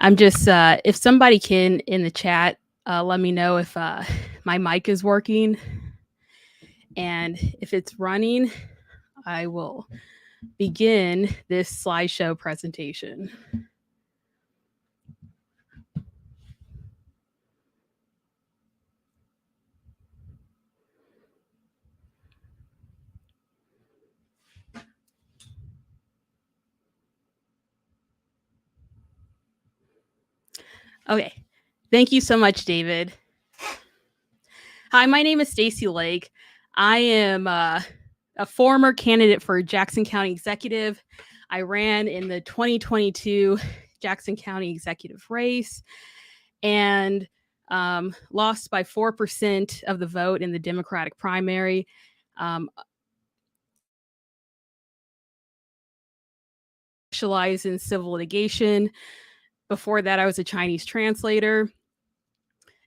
I'm just, if somebody can in the chat, let me know if my mic is working. And if it's running, I will begin this slideshow presentation. Okay, thank you so much, David. Hi, my name is Stacy Lake. I am a former candidate for Jackson County Executive. I ran in the 2022 Jackson County Executive race and lost by 4% of the vote in the Democratic primary. Specialized in civil litigation. Before that, I was a Chinese translator.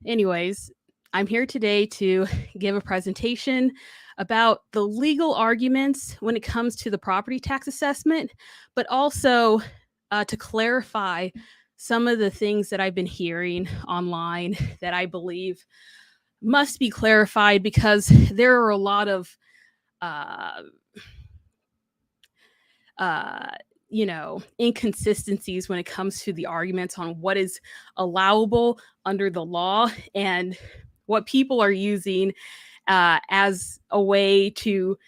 Anyways, I'm here today to give a presentation about the legal arguments when it comes to the property tax assessment, but also to clarify some of the things that I've been hearing online that I believe must be clarified because there are a lot of inconsistencies when it comes to the arguments on what is allowable under the law and what people are using as a way to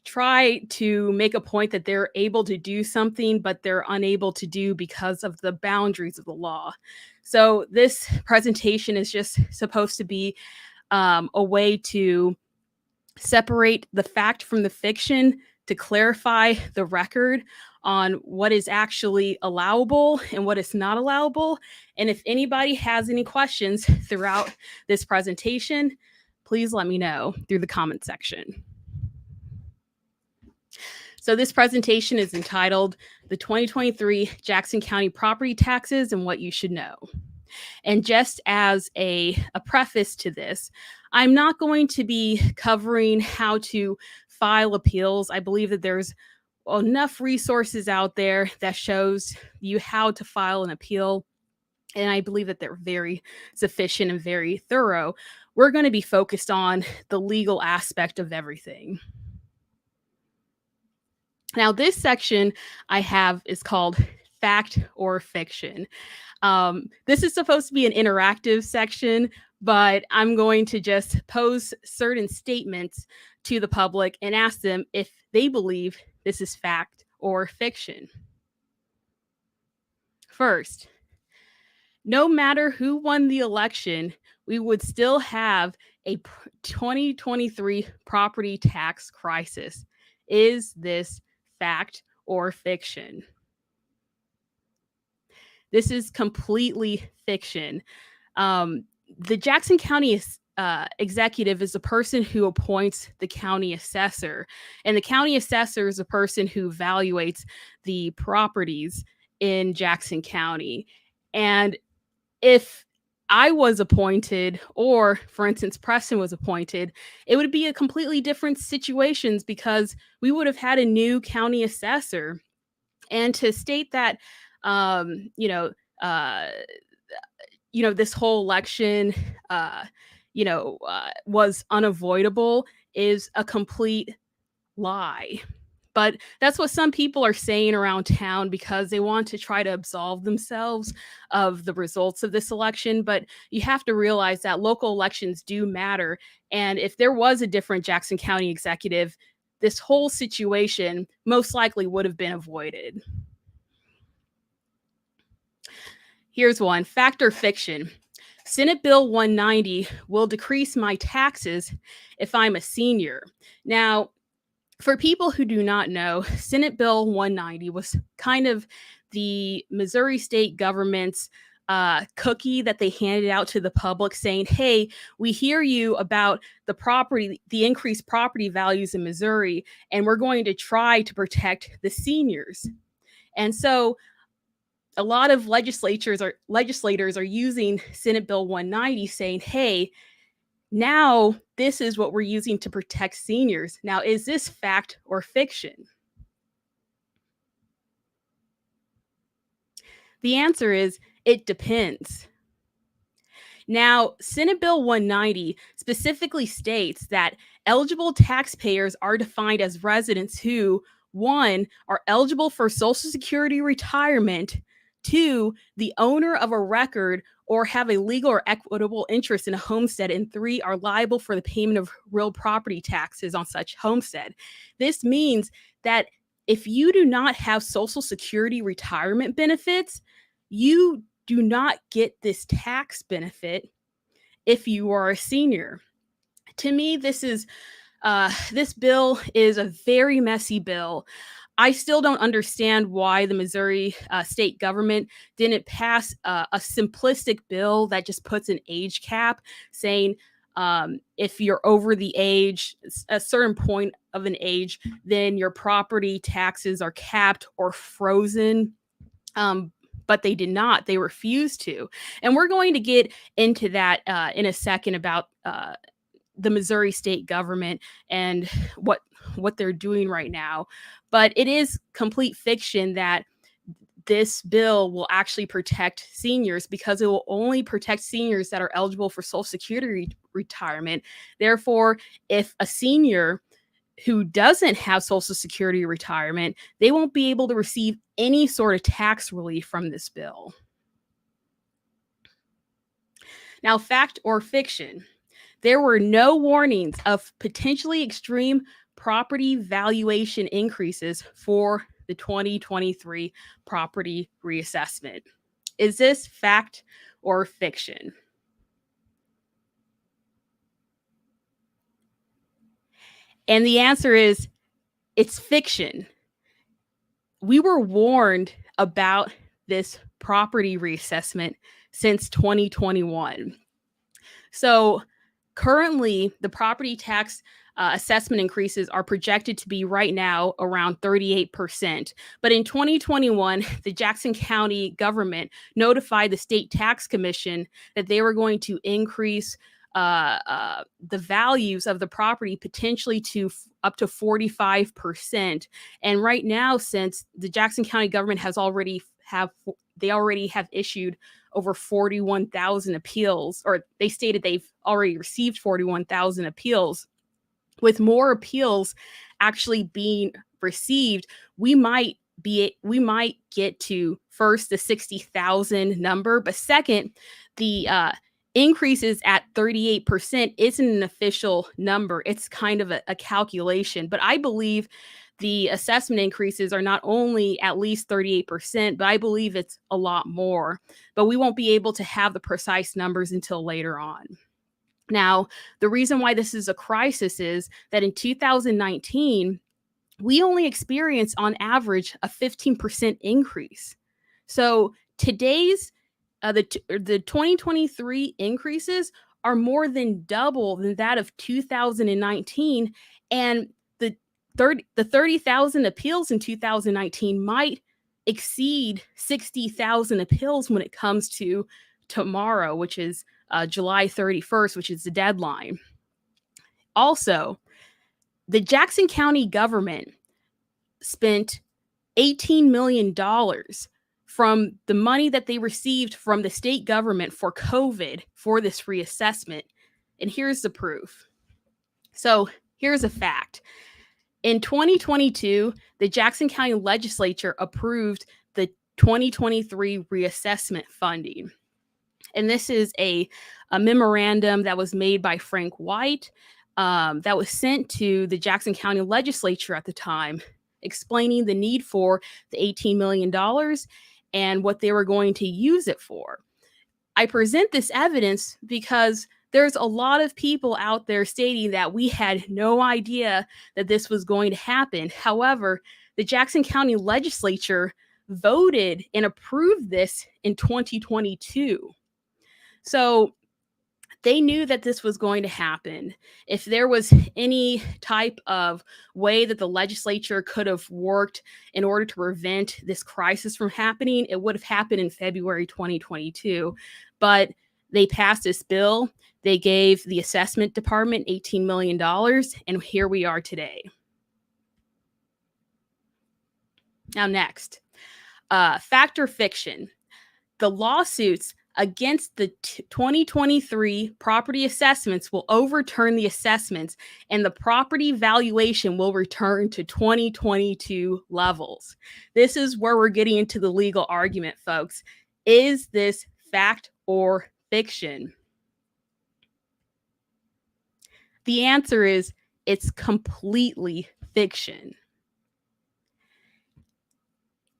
try to make a point that they're able to do something, but they're unable to do because of the boundaries of the law. So this presentation is just supposed to be a way to separate the fact from the fiction, to clarify the record on what is actually allowable and what is not allowable. And if anybody has any questions throughout this presentation, please let me know through the comment section. So this presentation is entitled The 2023 Jackson County Property Taxes and What You Should Know. And just as a preface to this, I'm not going to be covering how to file appeals. I believe that there's enough resources out there that shows you how to file an appeal. And I believe that they're very sufficient and very thorough. We're going to be focused on the legal aspect of everything. Now, this section I have is called Fact or Fiction. This is supposed to be an interactive section, but I'm going to just pose certain statements to the public and ask them if they believe this is fact or fiction. First, no matter who won the election, we would still have a 2023 property tax crisis. Is this fact or fiction? This is completely fiction. The Jackson County executive is the person who appoints the county assessor, and the county assessor is the person who evaluates the properties in Jackson County. And if I was appointed, or for instance, Preston was appointed, it would be a completely different situations because we would have had a new county assessor. And to state that, this whole election, was unavoidable is a complete lie. But that's what some people are saying around town because they want to try to absolve themselves of the results of this election. But you have to realize that local elections do matter. And if there was a different Jackson County executive, this whole situation most likely would have been avoided. Here's one, fact or fiction. Senate Bill 190 will decrease my taxes if I'm a senior. Now, for people who do not know, Senate Bill 190 was kind of the Missouri state government's cookie that they handed out to the public saying, hey, we hear you about the increased property values in Missouri, and we're going to try to protect the seniors. And so a lot of legislators are using Senate Bill 190 saying, hey, now this is what we're using to protect seniors. Now, is this fact or fiction? The answer is It depends. Now, Senate Bill 190 specifically states that eligible taxpayers are defined as residents who, one, are eligible for Social Security retirement, two, the owner of a record or have a legal or equitable interest in a homestead, and three, are liable for the payment of real property taxes on such homestead. This means that if you do not have Social Security retirement benefits, you do not get this tax benefit if you are a senior. To me, this bill is a very messy bill. I still don't understand why the Missouri state government didn't pass a simplistic bill that just puts an age cap saying if you're over the age, a certain point of an age, then your property taxes are capped or frozen. But they did not. They refused to. And we're going to get into that in a second about the Missouri state government and what they're doing right now. But it is complete fiction that this bill will actually protect seniors, because it will only protect seniors that are eligible for Social Security retirement. Therefore, if a senior who doesn't have Social Security retirement, they won't be able to receive any sort of tax relief from this bill. Now, fact or fiction, there were no warnings of potentially extreme property valuation increases for the 2023 property reassessment. Is this fact or fiction? And the answer is it's fiction. We were warned about this property reassessment since 2021. So currently, the property tax assessment increases are projected to be right now around 38%. But in 2021, the Jackson County government notified the state tax commission that they were going to increase the values of the property potentially to up to 45%. And right now, since the Jackson County government has already have issued over 41,000 appeals, or they stated they've already received 41,000 appeals. With more appeals actually being received, we might get to first the 60,000 number, but second, the increases at 38% isn't an official number. It's kind of a calculation. But I believe the assessment increases are not only at least 38%, but I believe it's a lot more. But we won't be able to have the precise numbers until later on. Now, the reason why this is a crisis is that in 2019, we only experienced on average a 15% increase. So today's the 2023 increases are more than double than that of 2019, and the 30,000 appeals in 2019 might exceed 60,000 appeals when it comes to tomorrow, which is July 31st, which is the deadline. Also, the Jackson County government spent $18 million from the money that they received from the state government for COVID for this reassessment. And here's the proof. So here's a fact. In 2022, the Jackson County Legislature approved the 2023 reassessment funding. And this is a memorandum that was made by Frank White that was sent to the Jackson County Legislature at the time, explaining the need for the $18 million and what they were going to use it for. I present this evidence because there's a lot of people out there stating that we had no idea that this was going to happen. However, the Jackson County Legislature voted and approved this in 2022. So they knew that this was going to happen. If there was any type of way that the legislature could have worked in order to prevent this crisis from happening, it would have happened in February 2022. But they passed this bill. They gave the assessment department $18 million, and here we are today. Now, next, fact or fiction. the lawsuits against the 2023 property assessments will overturn the assessments, and the property valuation will return to 2022 levels. This is where we're getting into the legal argument, folks. Is this fact or fiction? The answer is it's completely fiction.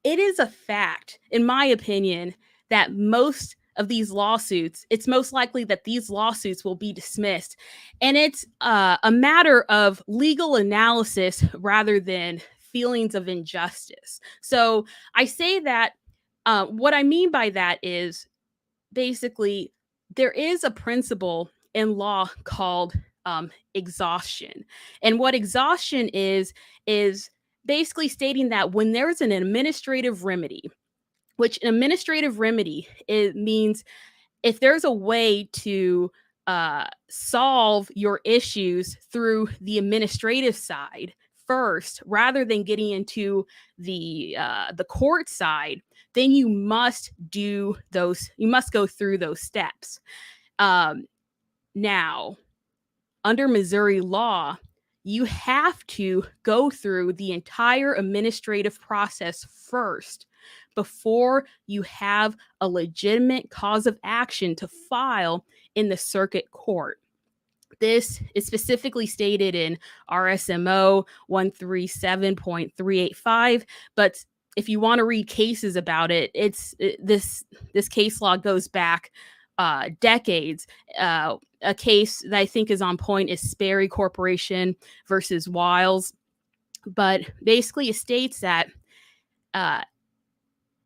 It is a fact, in my opinion, that most of these lawsuits, it's most likely that these lawsuits will be dismissed. And it's a matter of legal analysis rather than feelings of injustice. So I say that what I mean by that is basically there is a principle in law called exhaustion. And what exhaustion is basically stating that when there's an administrative remedy, which an administrative remedy it means if there's a way to solve your issues through the administrative side first, rather than getting into the court side, then you must do those. You must go through those steps. Now, under Missouri law, you have to go through the entire administrative process first before you have a legitimate cause of action to file in the circuit court. This is specifically stated in RSMO 137.385, but if you want to read cases about it, this case law goes back decades. A case that I think is on point is Sperry Corporation versus Wiles, but basically it states that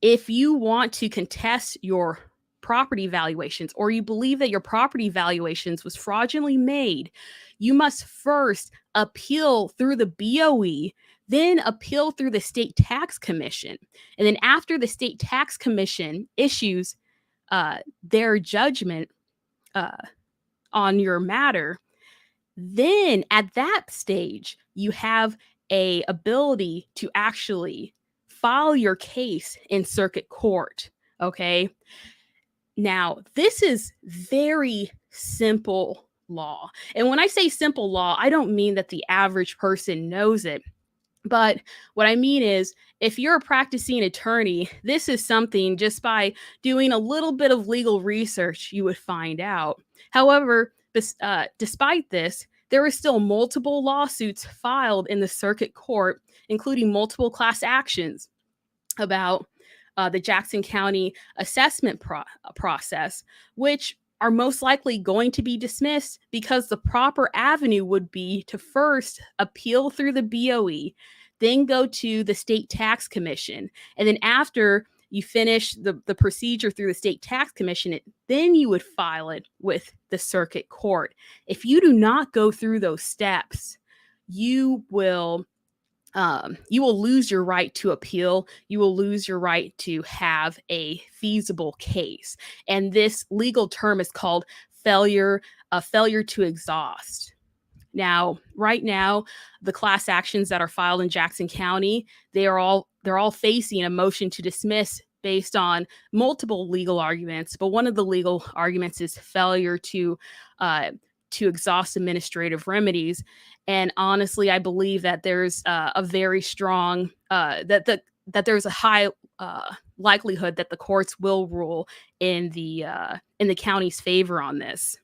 if you want to contest your property valuations, or you believe that your property valuations was fraudulently made, you must first appeal through the BOE, then appeal through the State Tax Commission. And then after the State Tax Commission issues their judgment on your matter, then at that stage, you have a ability to actually file your case in circuit court. Okay. Now, this is very simple law. And when I say simple law, I don't mean that the average person knows it. But what I mean is, if you're a practicing attorney, this is something just by doing a little bit of legal research, you would find out. However, despite this, there are still multiple lawsuits filed in the circuit court, including multiple class actions about the Jackson County assessment process, which are most likely going to be dismissed because the proper avenue would be to first appeal through the BOE, then go to the State Tax Commission. And then after you finish the procedure through the State Tax Commission, then you would file it with the circuit court. If you do not go through those steps, you will lose your right to appeal. You will lose your right to have a feasible case. And this legal term is called failure to exhaust. Now, right now, the class actions that are filed in Jackson County, they're all facing a motion to dismiss based on multiple legal arguments. But one of the legal arguments is failure to exhaust administrative remedies. And honestly, I believe that there's a very strong that there's a high likelihood that the courts will rule in the county's favor on this.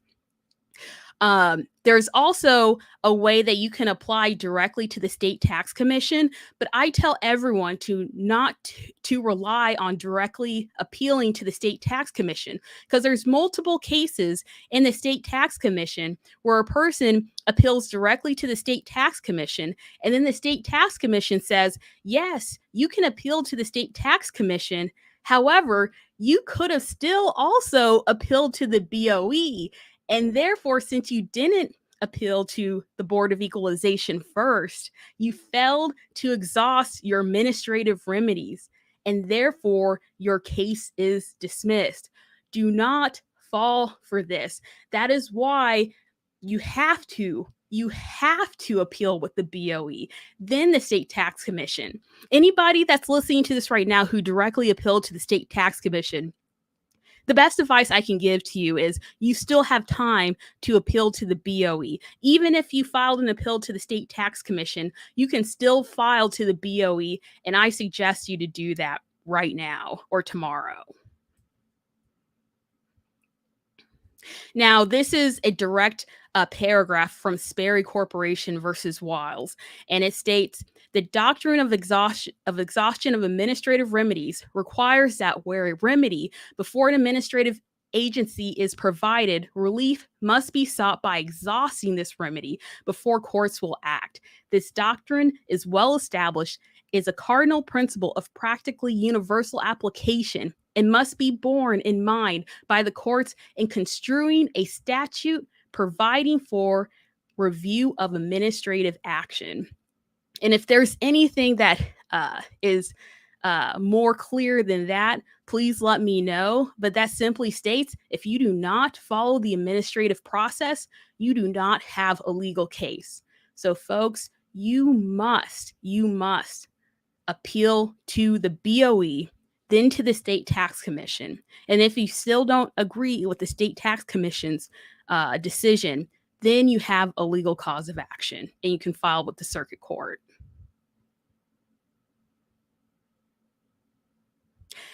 There's also a way that you can apply directly to the State Tax Commission, but I tell everyone to not to rely on directly appealing to the State Tax Commission, because there's multiple cases in the State Tax Commission where a person appeals directly to the State Tax Commission, and then the State Tax Commission says, yes, you can appeal to the State Tax Commission. However, you could have still also appealed to the BOE. And therefore, since you didn't appeal to the Board of Equalization first, you failed to exhaust your administrative remedies, and therefore your case is dismissed. Do not fall for this. That is why you have to appeal with the BOE, then the State Tax Commission. Anybody that's listening to this right now who directly appealed to the State Tax Commission, The best advice I can give to you is you still have time to appeal to the BOE. Even if you filed an appeal to the State Tax Commission, you can still file to the BOE, and I suggest you to do that right now or tomorrow. Now, this is a direct paragraph from Sperry Corporation versus Wiles, and it states the doctrine of exhaustion of administrative remedies requires that where a remedy before an administrative agency is provided, relief must be sought by exhausting this remedy before courts will act. This doctrine is well established, is a cardinal principle of practically universal application, and must be borne in mind by the courts in construing a statute providing for review of administrative action. And if there's anything that is more clear than that, please let me know. But that simply states if you do not follow the administrative process, you do not have a legal case. So, folks, you must appeal to the BOE, then to the State Tax Commission. And if you still don't agree with the State Tax Commission's decision, then you have a legal cause of action and you can file with the circuit court.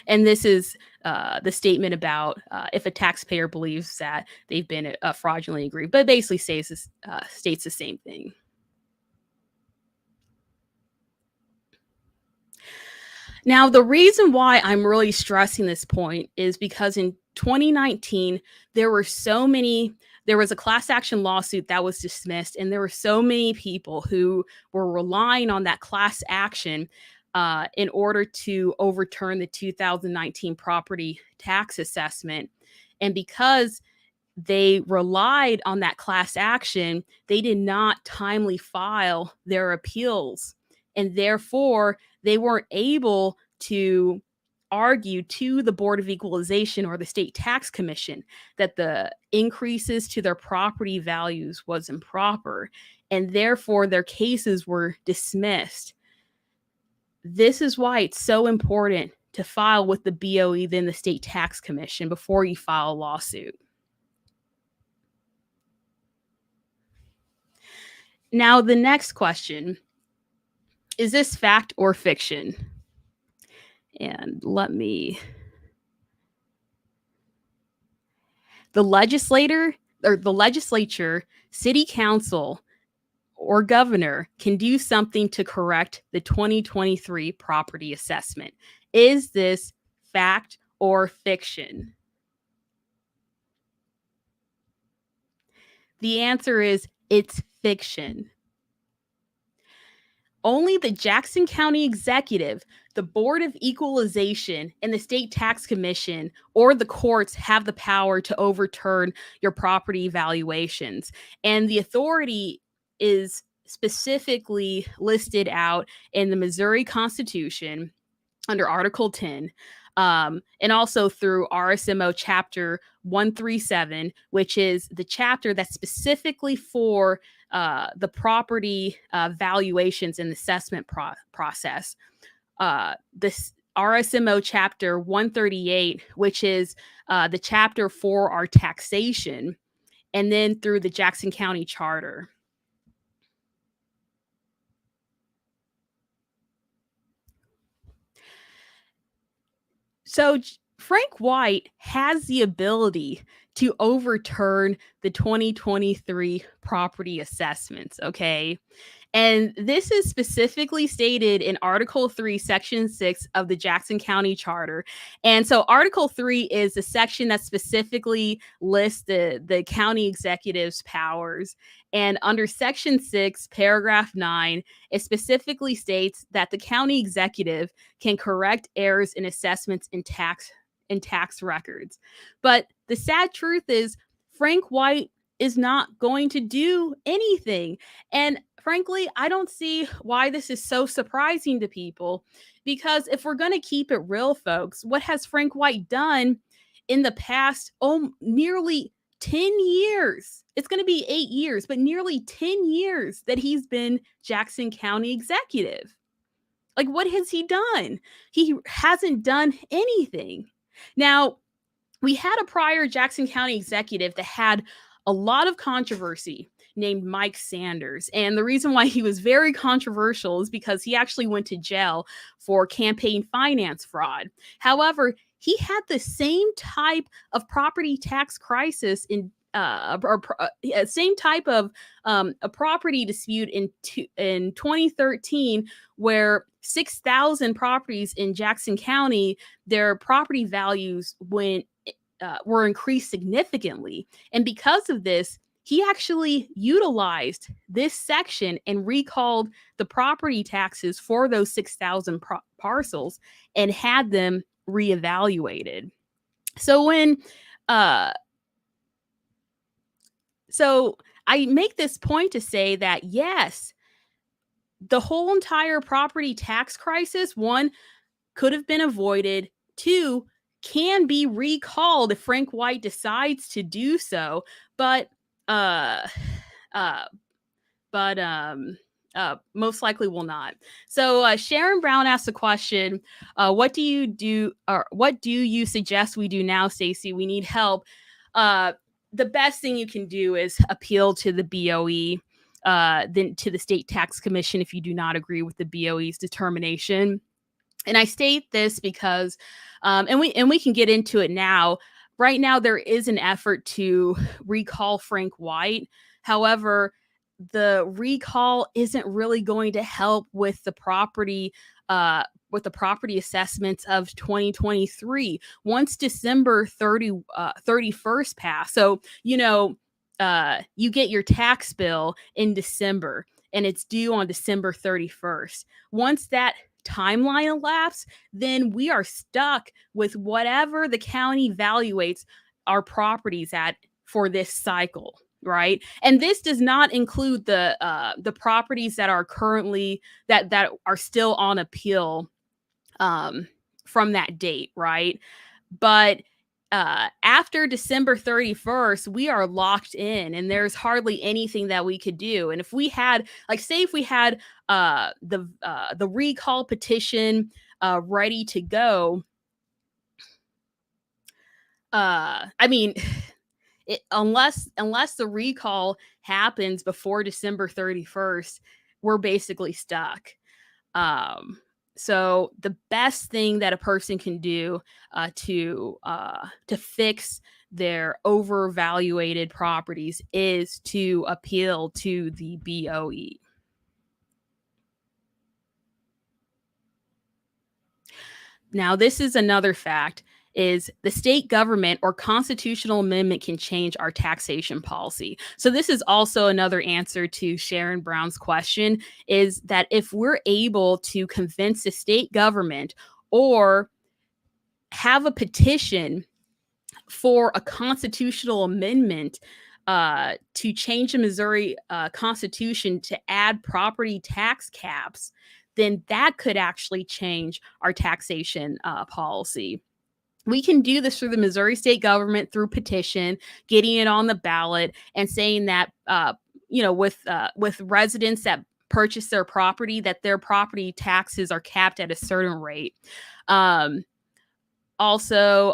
And this is the statement about if a taxpayer believes that they've been fraudulently aggrieved, but it basically states the same thing. Now, the reason why I'm really stressing this point is because in 2019, there was a class action lawsuit that was dismissed, and there were so many people who were relying on that class action in order to overturn the 2019 property tax assessment. And because they relied on that class action, they did not timely file their appeals. And therefore, they weren't able to argue to the Board of Equalization or the State Tax Commission that the increases to their property values was improper. And therefore, their cases were dismissed. This is why it's so important to file with the BOE, then the State Tax Commission, before you file a lawsuit. Now, the next question, is this fact or fiction? And the legislature, city council, or governor can do something to correct the 2023 property assessment. Is this fact or fiction? The answer is it's fiction. Only the Jackson County Executive, the Board of Equalization, and the State Tax Commission or the courts have the power to overturn your property valuations. And the authority is specifically listed out in the Missouri Constitution under Article 10, and also through RSMO Chapter 137, which is the chapter that's specifically for the property valuations and assessment process. This RSMO Chapter 138, which is the chapter for our taxation, and then through the Jackson County Charter. So Frank White has the ability to overturn the 2023 property assessments, okay? And this is specifically stated in Article 3, Section 6 of the Jackson County Charter. And so Article 3 is the section that specifically lists the county executive's powers. And under Section 6, Paragraph 9, it specifically states that the county executive can correct errors in assessments in tax records. But the sad truth is Frank White is not going to do anything. And frankly, I don't see why this is so surprising to people, because if we're going to keep it real, folks, what has Frank White done in the past nearly 10 years? It's going to be 8 years, but nearly 10 years that he's been Jackson County executive. Like, what has he done? He hasn't done anything. Now, we had a prior Jackson County executive that had a lot of controversy named Mike Sanders. And the reason why he was very controversial is because he actually went to jail for campaign finance fraud. However, he had the same type of property tax crisis same type of a property dispute in 2013, where 6,000 properties in Jackson County, their property values were increased significantly. And because of this, he actually utilized this section and recalled the property taxes for those 6,000 parcels and had them reevaluated. So so I make this point to say that, yes, the whole entire property tax crisis, one, could have been avoided. Two, can be recalled if Frank White decides to do so, but most likely will not. So Sharon Brown asked the question, what do you suggest we do now, Stacey? We need help. The best thing you can do is appeal to the BOE, then to the State Tax Commission if you do not agree with the BOE's determination. And I state this because, and we can get into it now. Right now, there is an effort to recall Frank White. However, the recall isn't really going to help with the property assessments of 2023 once December 31st passed. So, you get your tax bill in December and it's due on December 31st. Once that timeline elapse, then we are stuck with whatever the county evaluates our properties at for this cycle, right? And this does not include the properties that are currently that are still on appeal from that date, right? But after December 31st, we are locked in and there's hardly anything that we could do. And if we had, if we had the recall petition ready to go, unless the recall happens before December 31st, we're basically stuck. So the best thing that a person can do to fix their overvaluated properties is to appeal to the BOE. Now, this is another fact, is the state government or constitutional amendment can change our taxation policy. So this is also another answer to Sharon Brown's question, is that if we're able to convince the state government or have a petition for a constitutional amendment to change the Missouri Constitution to add property tax caps, then that could actually change our taxation policy. We can do this through the Missouri state government through petition, getting it on the ballot and saying that, with residents that purchase their property, that their property taxes are capped at a certain rate. Also,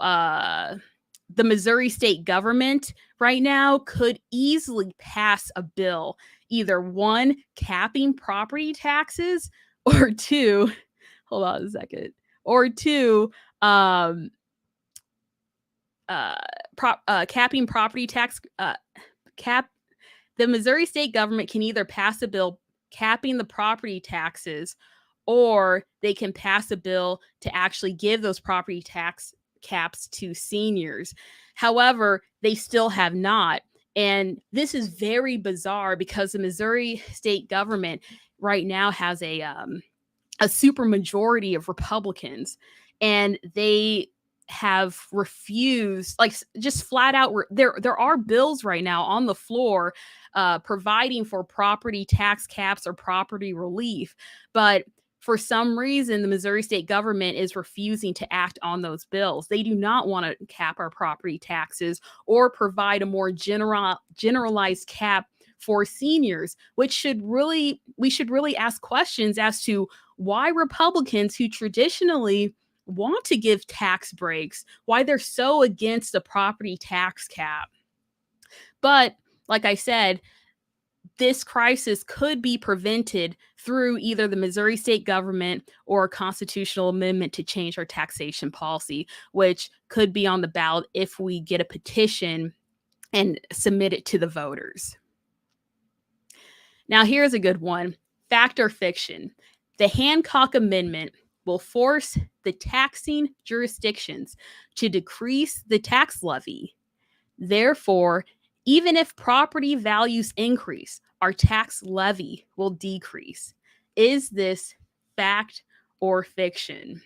the Missouri state government right now could easily pass a bill, either one, capping property taxes, or two, hold on a second, or two, capping property tax the Missouri state government can either pass a bill capping the property taxes, or they can pass a bill to actually give those property tax caps to seniors. However, they still have not. And this is very bizarre because the Missouri state government right now has a super majority of Republicans, and they have refused, just flat out. There are bills right now on the floor providing for property tax caps or property relief, but for some reason, the Missouri state government is refusing to act on those bills. They do not want to cap our property taxes or provide a more generalized cap for seniors, we should really ask questions as to why Republicans, who traditionally want to give tax breaks, why they're so against the property tax cap. But like I said, this crisis could be prevented through either the Missouri state government or a constitutional amendment to change our taxation policy, which could be on the ballot if we get a petition and submit it to the voters. Now, here's a good one. Fact or fiction? The Hancock Amendment will force the taxing jurisdictions to decrease the tax levy. Therefore, even if property values increase, our tax levy will decrease. Is this fact or fiction?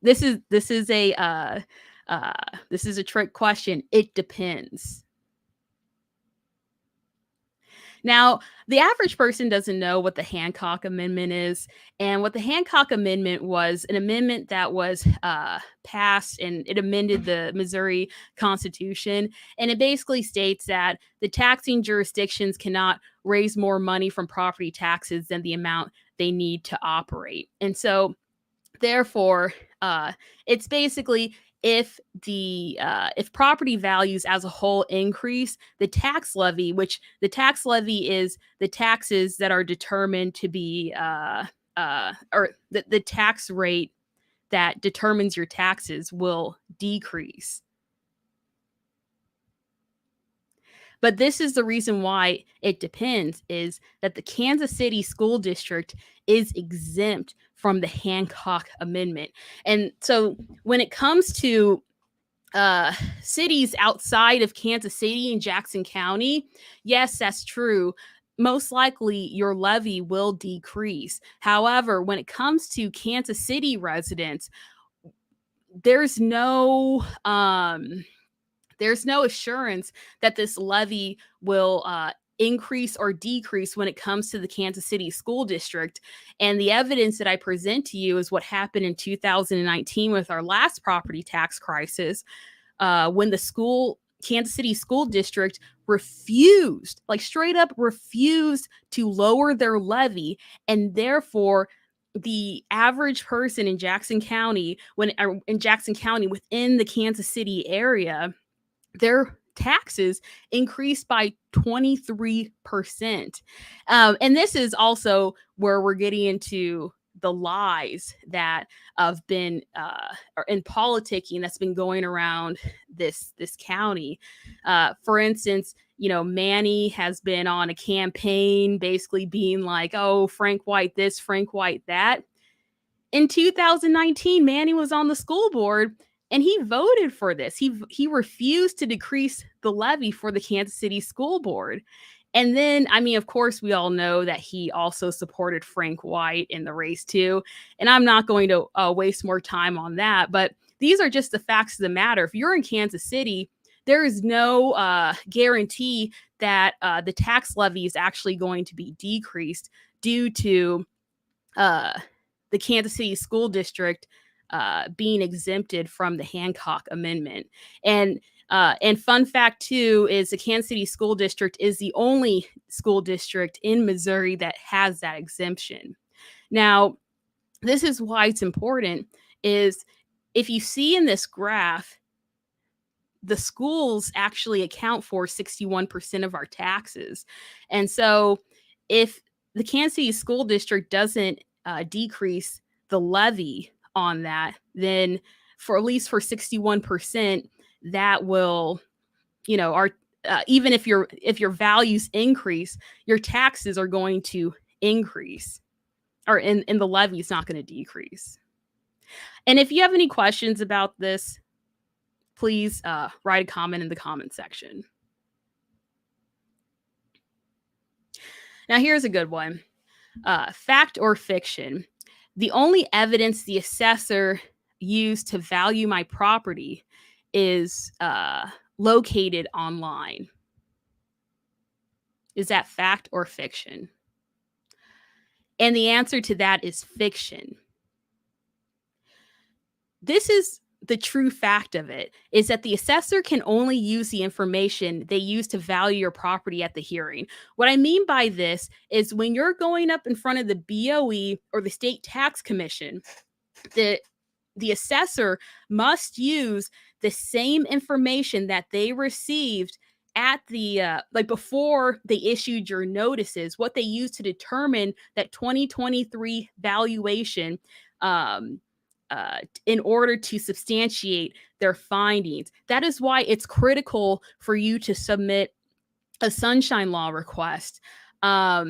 This is a trick question. It depends. Now, the average person doesn't know what the Hancock Amendment is. And what the Hancock Amendment was an amendment that was passed, and it amended the Missouri Constitution. And it basically states that the taxing jurisdictions cannot raise more money from property taxes than the amount they need to operate. And so, therefore, it's basically if property values as a whole increase, the tax levy, which the tax levy is the taxes that are determined to be or the tax rate that determines your taxes, will decrease. But this is the reason why it depends, is that the Kansas City School District is exempt from the Hancock Amendment. And so when it comes to cities outside of Kansas City and Jackson County, yes, that's true. Most likely your levy will decrease. However, when it comes to Kansas City residents, there's no assurance that this levy will increase or decrease when it comes to the Kansas City School District. And the evidence that I present to you is what happened in 2019 with our last property tax crisis, when the Kansas City School District refused, like straight up refused, to lower their levy. And therefore, the average person in Jackson County, within the Kansas City area, their taxes increased by 23%. And this is also where we're getting into the lies that have been in politicking that's been going around this county. For instance, Manny has been on a campaign basically being like, oh, Frank White this, Frank White that. In 2019, Manny was on the school board and he voted for this. He refused to decrease the levy for the Kansas City School Board. And then, of course, we all know that he also supported Frank White in the race too. And I'm not going to waste more time on that. But these are just the facts of the matter. If you're in Kansas City, there is no guarantee that the tax levy is actually going to be decreased due to the Kansas City School District being exempted from the Hancock Amendment. And fun fact too is the Kansas City School District is the only school district in Missouri that has that exemption. Now, this is why it's important, is if you see in this graph, the schools actually account for 61% of our taxes. And so if the Kansas City School District doesn't decrease the levy on that, then for at least for 61%, that will, even if your values increase, your taxes are going to increase, or in the levy is not going to decrease. And if you have any questions about this, please write a comment in the comment section. Now, here's a good one. Fact or fiction? The only evidence the assessor used to value my property is located online. Is that fact or fiction? And the answer to that is fiction. This is the true fact of it is that the assessor can only use the information they use to value your property at the hearing. What I mean by this is when you're going up in front of the BOE or the state tax commission, the assessor must use the same information that they received at the like before they issued your notices, what they used to determine that 2023 valuation, um in order to substantiate their findings. That is why it's critical for you to submit a sunshine law request. A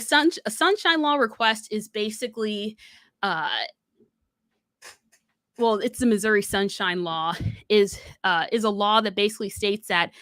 sunshine law request is basically, uh, well, it's the Missouri Sunshine Law, is a law that basically states that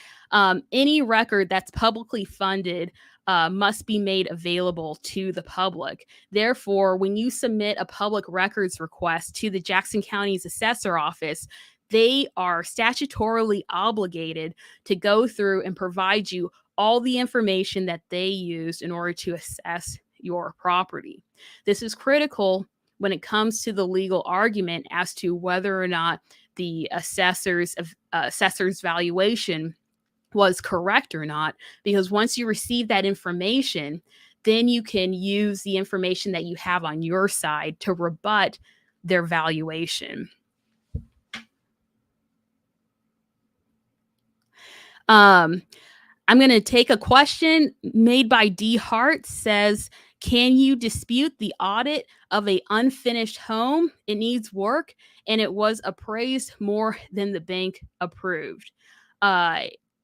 any record that's publicly funded must be made available to the public. Therefore, when you submit a public records request to the Jackson County's assessor office, they are statutorily obligated to go through and provide you all the information that they used in order to assess your property. This is critical when it comes to the legal argument as to whether or not the assessor's valuation was correct or not, because once you receive that information, then you can use the information that you have on your side to rebut their valuation. I'm going to take a question made by D. Hart. Says, can you dispute the audit of a unfinished home? It needs work and it was appraised more than the bank approved.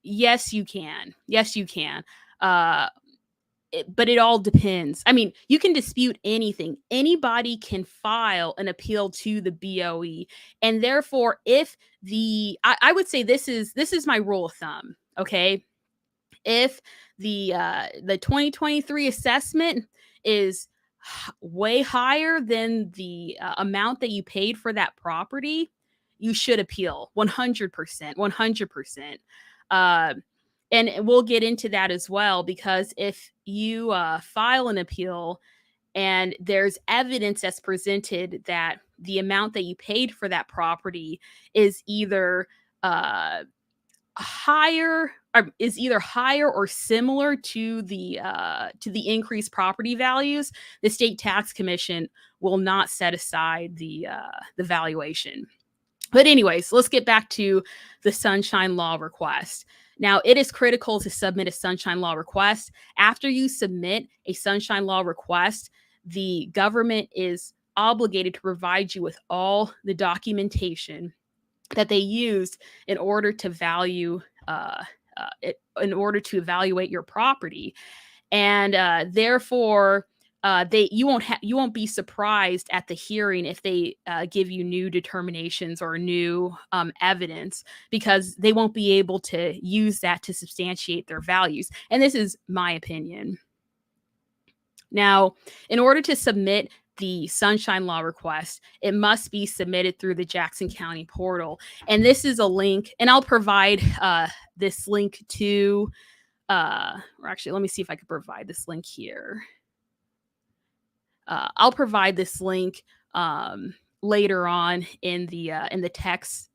Yes, you can. Yes, you can. But it all depends. I mean, you can dispute anything. Anybody can file an appeal to the BOE, and therefore, if I would say this is my rule of thumb. Okay, if the 2023 assessment is way higher than the amount that you paid for that property, you should appeal 100%. 100%. And we'll get into that as well, because if you file an appeal and there's evidence that's presented that the amount that you paid for that property is either higher or similar to the increased property values, the state tax commission will not set aside the valuation. But anyways, let's get back to the sunshine law request. Now, it is critical to submit a sunshine law request. After you submit a sunshine law request, the government is obligated to provide you with all the documentation that they used in order to in order to evaluate your property, and therefore you won't be surprised at the hearing if they give you new determinations or new evidence, because they won't be able to use that to substantiate their values. And this is my opinion. Now, in order to submit the sunshine law request, it must be submitted through the Jackson County portal. And this is a link, and I'll provide this link to, or actually, let me see if I can provide this link here. I'll provide this link later on in the text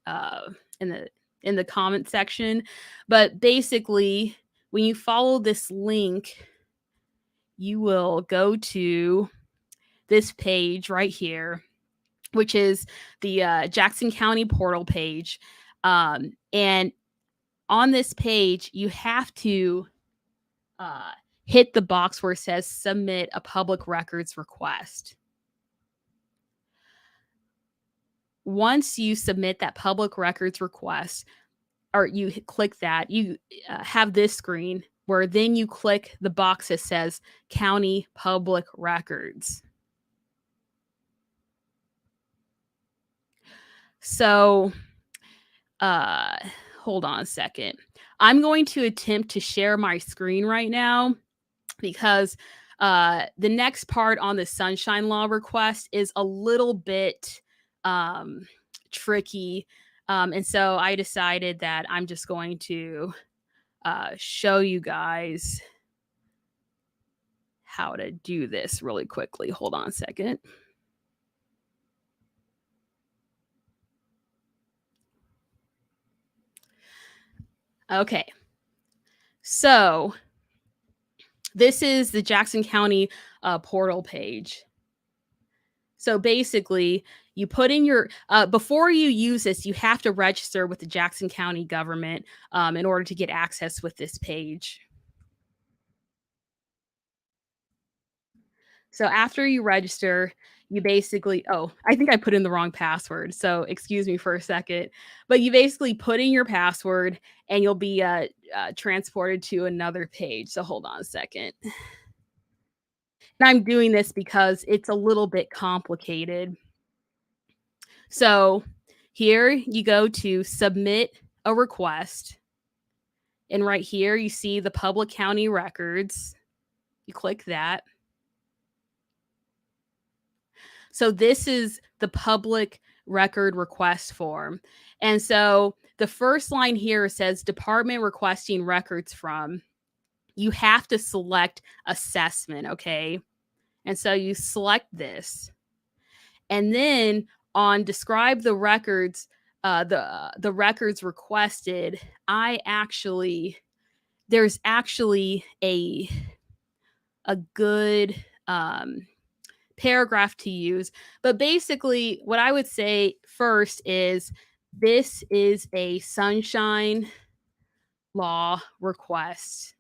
in the comment section. But basically, when you follow this link, you will go to this page right here, which is the Jackson County portal page. And on this page, you have to hit the box where it says submit a public records request. Once you submit that public records request, or you click that, you have this screen where then you click the box that says County Public Records. So, hold on a second. I'm going to attempt to share my screen right now, because the next part on the sunshine law request is a little bit tricky. And so I decided that I'm just going to show you guys how to do this really quickly. Hold on a second. Okay. So this is the Jackson County portal page. So basically, you put in your before you use this, you have to register with the Jackson County government in order to get access with this page. So after you register, you basically oh, I think I put in the wrong password. So excuse me for a second. But you basically put in your password and you'll be transported to another page. So hold on a second. And I'm doing this because it's a little bit complicated. So here you go to submit a request. And right here you see the public county records. You click that. So this is the public record request form. And so the first line here says department requesting records from. You have to select assessment, okay? And so you select this. And then on describe the records, the records requested, there's actually a good paragraph to use. But basically, what I would say first is this is a sunshine law request.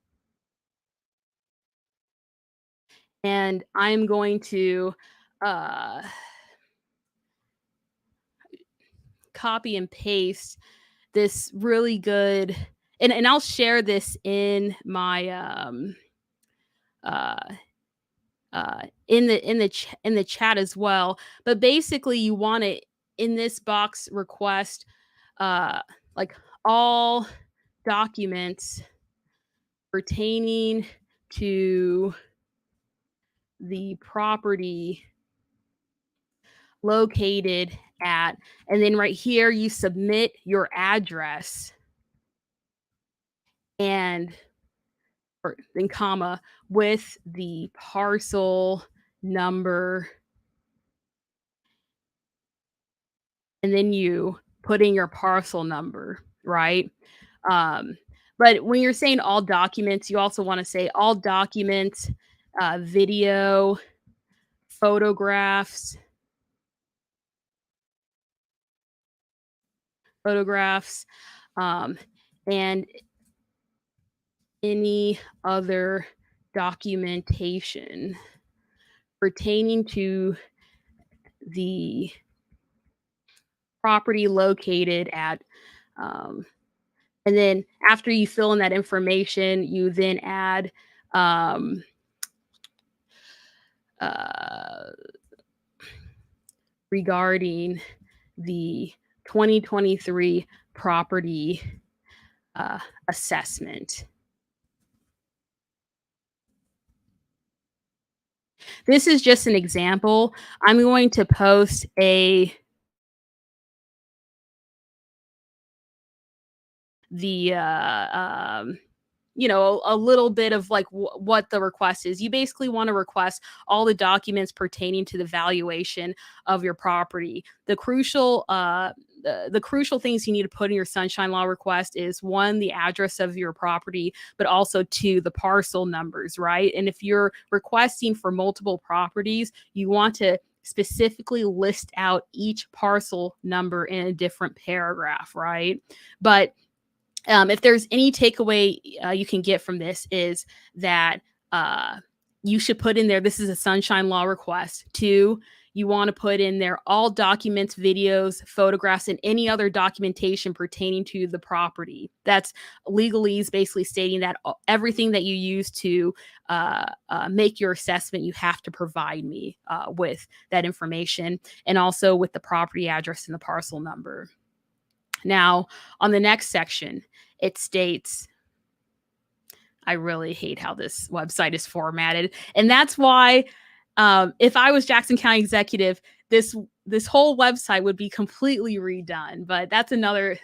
And I'm going to uh, copy and paste this really good, and I'll share this in my uh, in the chat as well. But basically, you want it in this box request, uh, like all documents pertaining to the property located at, and then right here you submit your address and or then comma with the parcel number, and then you put in your parcel number, right? Um, but when you're saying all documents, you also want to say all documents, video, photographs, photographs, um, and any other documentation pertaining to the property located at, um, and then after you fill in that information, you then add um, uh, regarding the 2023 property assessment. This is just an example. I'm going to post the a little bit of like what the request is. You basically want to request all the documents pertaining to the valuation of your property. The crucial things you need to put in your sunshine law request is one, the address of your property, but also two, the parcel numbers, right? And if you're requesting for multiple properties, you want to specifically list out each parcel number in a different paragraph, right? But if there's any takeaway you can get from this is that you should put in there, this is a sunshine law request. Two, you want to put in there all documents, videos, photographs, and any other documentation pertaining to the property. That's legalese, basically stating that everything that you use to make your assessment, you have to provide me with that information, and also with the property address and the parcel number. Now, on the next section, it states, I really hate how this website is formatted. And that's why if I was Jackson County executive, this whole website would be completely redone. But that's another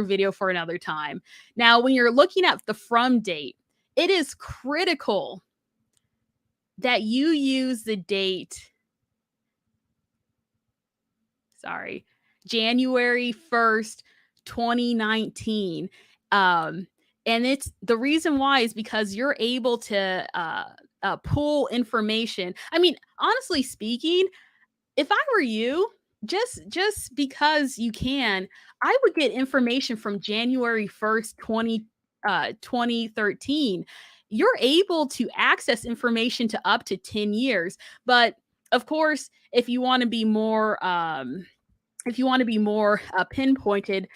video for another time. Now, when you're looking at the from date, it is critical that you use the date, January 1st, 2019. And it's the reason why is because you're able to pull information. I mean, honestly speaking, if I were you, just because you can, I would get information from January 1st, 2013. You're able to access information to up to 10 years. But of course, if you want to be more pinpointed,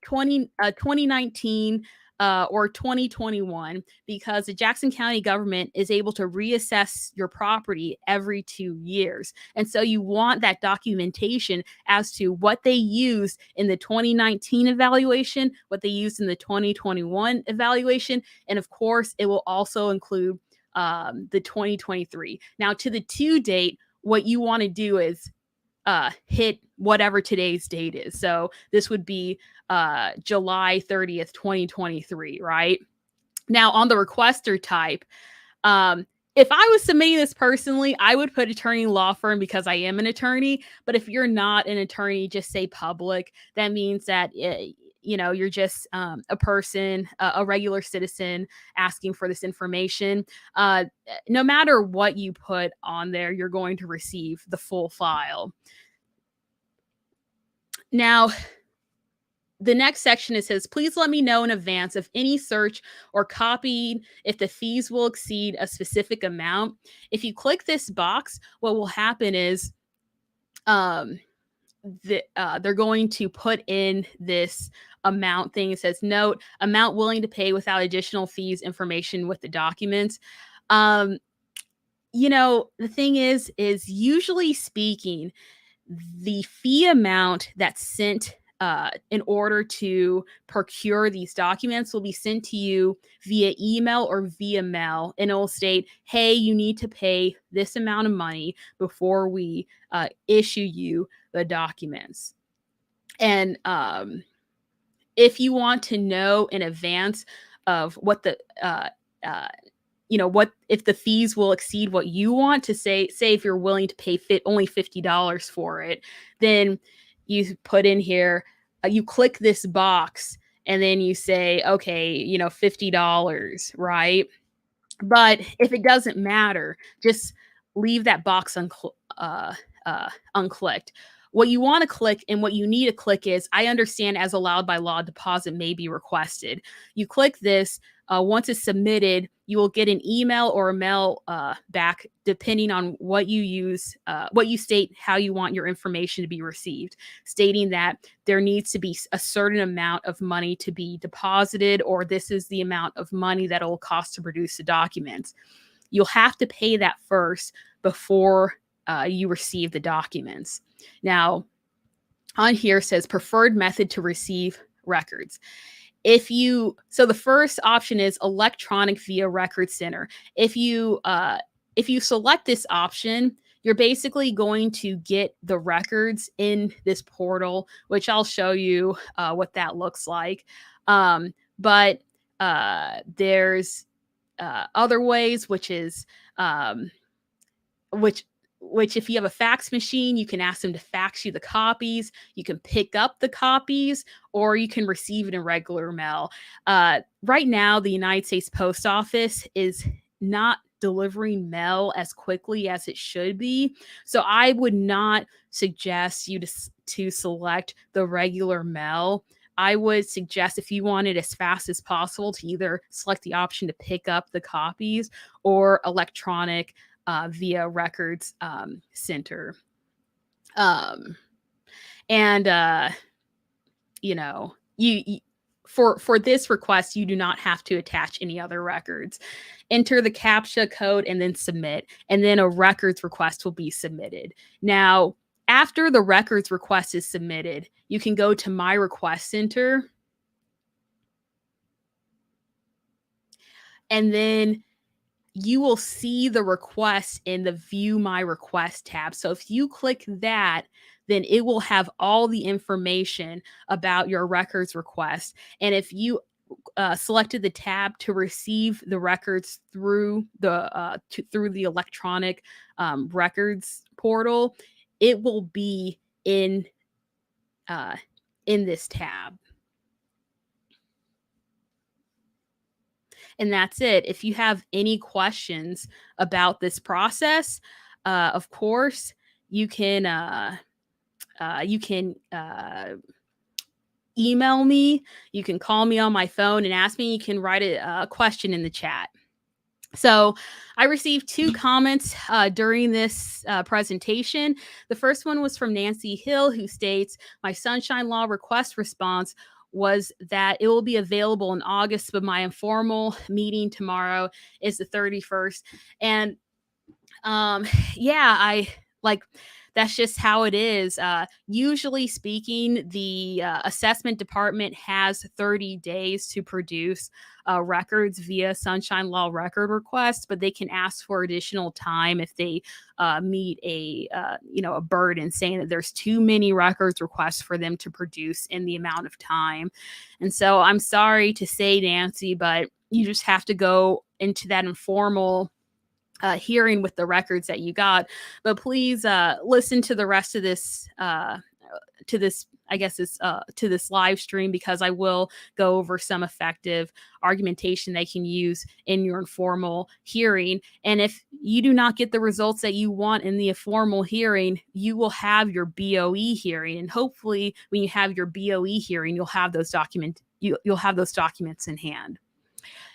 2019 or 2021, because the Jackson County government is able to reassess your property every 2 years. And so you want that documentation as to what they used in the 2019 evaluation, what they used in the 2021 evaluation. And of course, it will also include the 2023. Now, to the to date, what you want to do is hit whatever today's date is. So this would be July 30th, 2023, right? Now on the requester type, if I was submitting this personally, I would put attorney law firm because I am an attorney. But if you're not an attorney, just say public. That means that you're just a person, a regular citizen asking for this information. No matter what you put on there, you're going to receive the full file. Now, the next section, it says, please let me know in advance of any search or copy if the fees will exceed a specific amount. If you click this box, what will happen is they're going to put in this amount thing. It says, note, amount willing to pay without additional fees, information with the documents. The thing is usually speaking, the fee amount that's sent in order to procure these documents will be sent to you via email or via mail, and it will state, hey, you need to pay this amount of money before we issue you the documents. And if you want to know in advance of what the what if the fees will exceed what you want to say if you're willing to pay only $50 for it, then you put in here, you click this box and then you say, okay, $50, right? But if it doesn't matter, just leave that box unclicked. What you want to click and what you need to click is, I understand as allowed by law, deposit may be requested. You click this. Once it's submitted, you will get an email or a mail back, depending on what you use, what you state, how you want your information to be received, stating that there needs to be a certain amount of money to be deposited, or this is the amount of money that it will cost to produce the documents. You'll have to pay that first before you receive the documents. Now, on here says preferred method to receive records. So the first option is electronic via record center. If you select this option, you're basically going to get the records in this portal, which I'll show you what that looks like. But there's other ways, which is which if you have a fax machine, you can ask them to fax you the copies. You can pick up the copies, or you can receive it in regular mail. Right now, the United States Post Office is not delivering mail as quickly as it should be. So I would not suggest you to select the regular mail. I would suggest, if you want it as fast as possible, to either select the option to pick up the copies or electronic via records center. For this request, you do not have to attach any other records. Enter the CAPTCHA code and then submit, and then a records request will be submitted. Now, after the records request is submitted, you can go to My Request Center, and then you will see the request in the View My Request tab. So if you click that, then it will have all the information about your records request. And if you selected the tab to receive the records through the electronic records portal, it will be in this tab. And that's it. If you have any questions about this process, of course, you can email me. You can call me on my phone and ask me. You can write a question in the chat. So I received 2 comments during this presentation. The first one was from Nancy Hill, who states, my Sunshine Law request response was that it will be available in August, but my informal meeting tomorrow is the 31st. And yeah, I like, that's just how it is. Usually speaking, the assessment department has 30 days to produce records via Sunshine Law record request, but they can ask for additional time if they meet a burden saying that there's too many records requests for them to produce in the amount of time. And so I'm sorry to say, Nancy, but you just have to go into that informal hearing with the records that you got. But please listen to the rest of this to this live stream, because I will go over some effective argumentation they can use in your informal hearing. And if you do not get the results that you want in the informal hearing, you will have your BOE hearing, and hopefully when you have your BOE hearing, you'll have those documents in hand.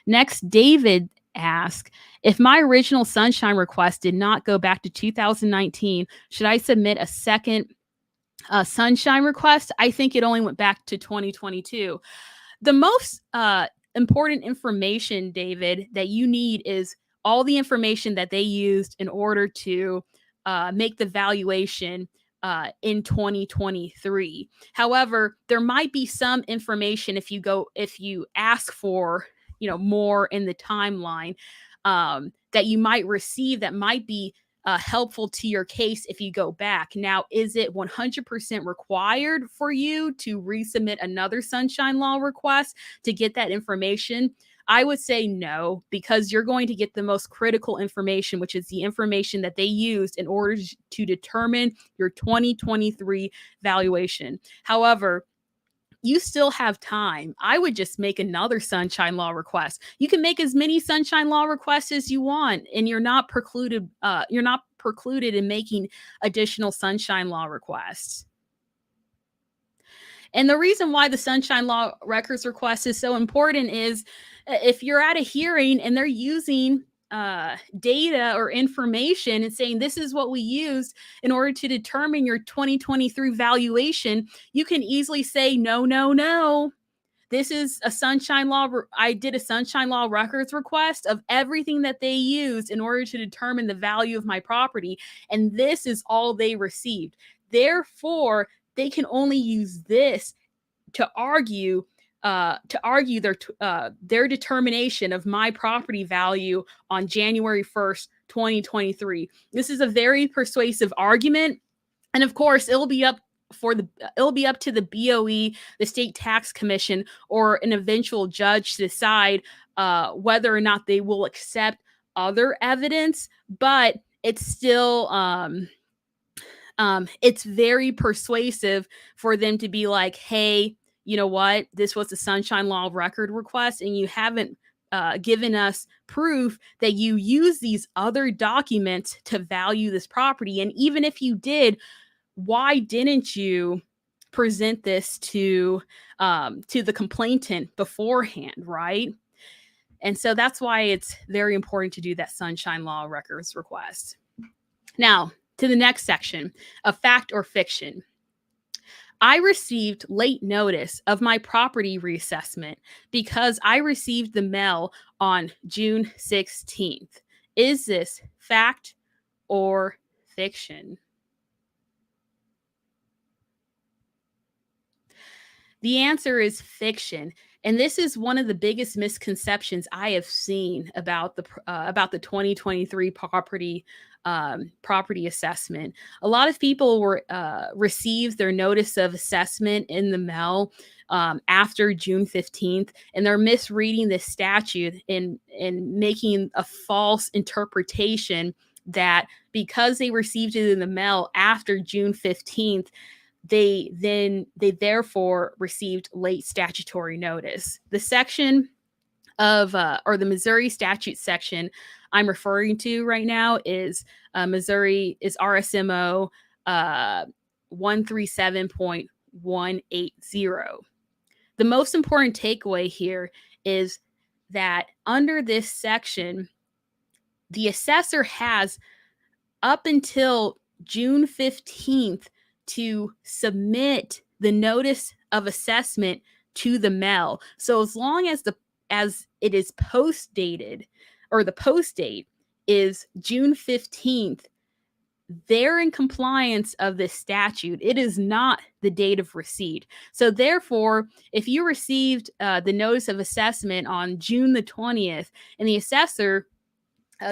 Next, David asked, if my original Sunshine request did not go back to 2019, should I submit a second Sunshine request? I think it only went back to 2022. The most important information, David, that you need is all the information that they used in order to make the valuation in 2023. However, there might be some information if you ask for more in the timeline that you might receive that might be helpful to your case if you go back. Now, is it 100% required for you to resubmit another Sunshine Law request to get that information? I would say no, because you're going to get the most critical information, which is the information that they used in order to determine your 2023 valuation. However, you still have time. I would just make another Sunshine Law request. You can make as many Sunshine Law requests as you want, and you're not precluded in making additional Sunshine Law requests. And the reason why the Sunshine Law records request is so important is if you're at a hearing and they're using data or information and saying this is what we used in order to determine your 2023 valuation, you can easily say, no. This is a Sunshine Law. I did a Sunshine Law records request of everything that they used in order to determine the value of my property. And this is all they received. Therefore, they can only use this to argue their determination of my property value on January 1st, 2023. This is a very persuasive argument. And of course, it'll be up to the BOE, the State Tax Commission, or an eventual judge to decide whether or not they will accept other evidence. But it's still it's very persuasive for them to be like, hey, you know what? This was a Sunshine Law record request, and you haven't given us proof that you use these other documents to value this property. And even if you did, why didn't you present this to the complainant beforehand, right? And so that's why it's very important to do that Sunshine Law records request. Now, to the next section of fact or fiction. I received late notice of my property reassessment because I received the mail on June 16th. Is this fact or fiction? The answer is fiction. And this is one of the biggest misconceptions I have seen about the 2023 property assessment. A lot of people received their notice of assessment in the mail after June 15th, and they're misreading this statute and making a false interpretation that because they received it in the mail after June 15th, they therefore received late statutory notice. The section of or the Missouri statute section I'm referring to right now is Missouri is RSMO 137.180. The most important takeaway here is that under this section, the assessor has up until June 15th to submit the notice of assessment to the mail. So as long as it is post dated, or the post date is June 15th, they're in compliance of this statute. It is not the date of receipt. So therefore, if you received the notice of assessment on June the 20th and the assessor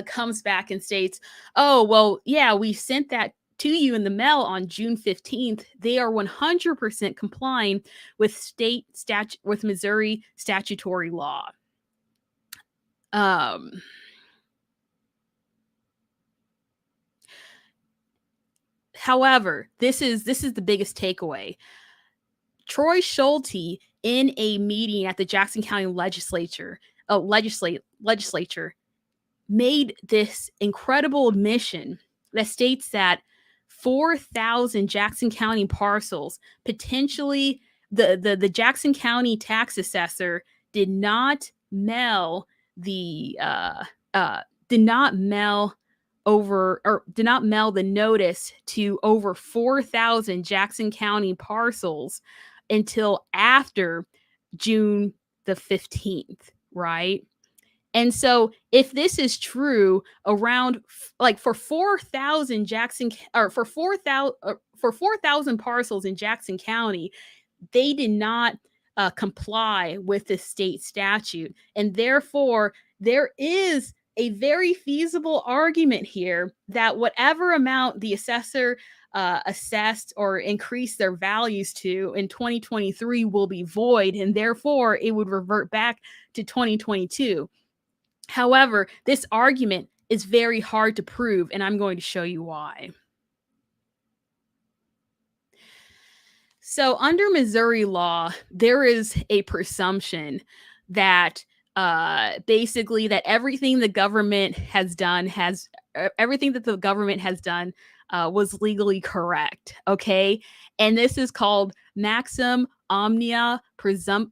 comes back and states, oh, well, yeah, we sent that to you in the mail on June 15th, they are 100% complying with with Missouri statutory law. However, this is the biggest takeaway. Troy Schulte, in a meeting at the Jackson County Legislature, made this incredible admission that states that 4,000 Jackson County parcels, potentially the Jackson County tax assessor did not mail the notice to over 4,000 Jackson County parcels until after June the 15th, right? And so if this is true, around for 4,000 parcels in Jackson County, they did not comply with the state statute. And therefore, there is a very feasible argument here that whatever amount the assessor assessed or increased their values to in 2023 will be void, and therefore it would revert back to 2022. However, this argument is very hard to prove, and I'm going to show you why. So under Missouri law, there is a presumption that basically that everything the government has done was legally correct. Okay. And this is called maxim omnia presumptor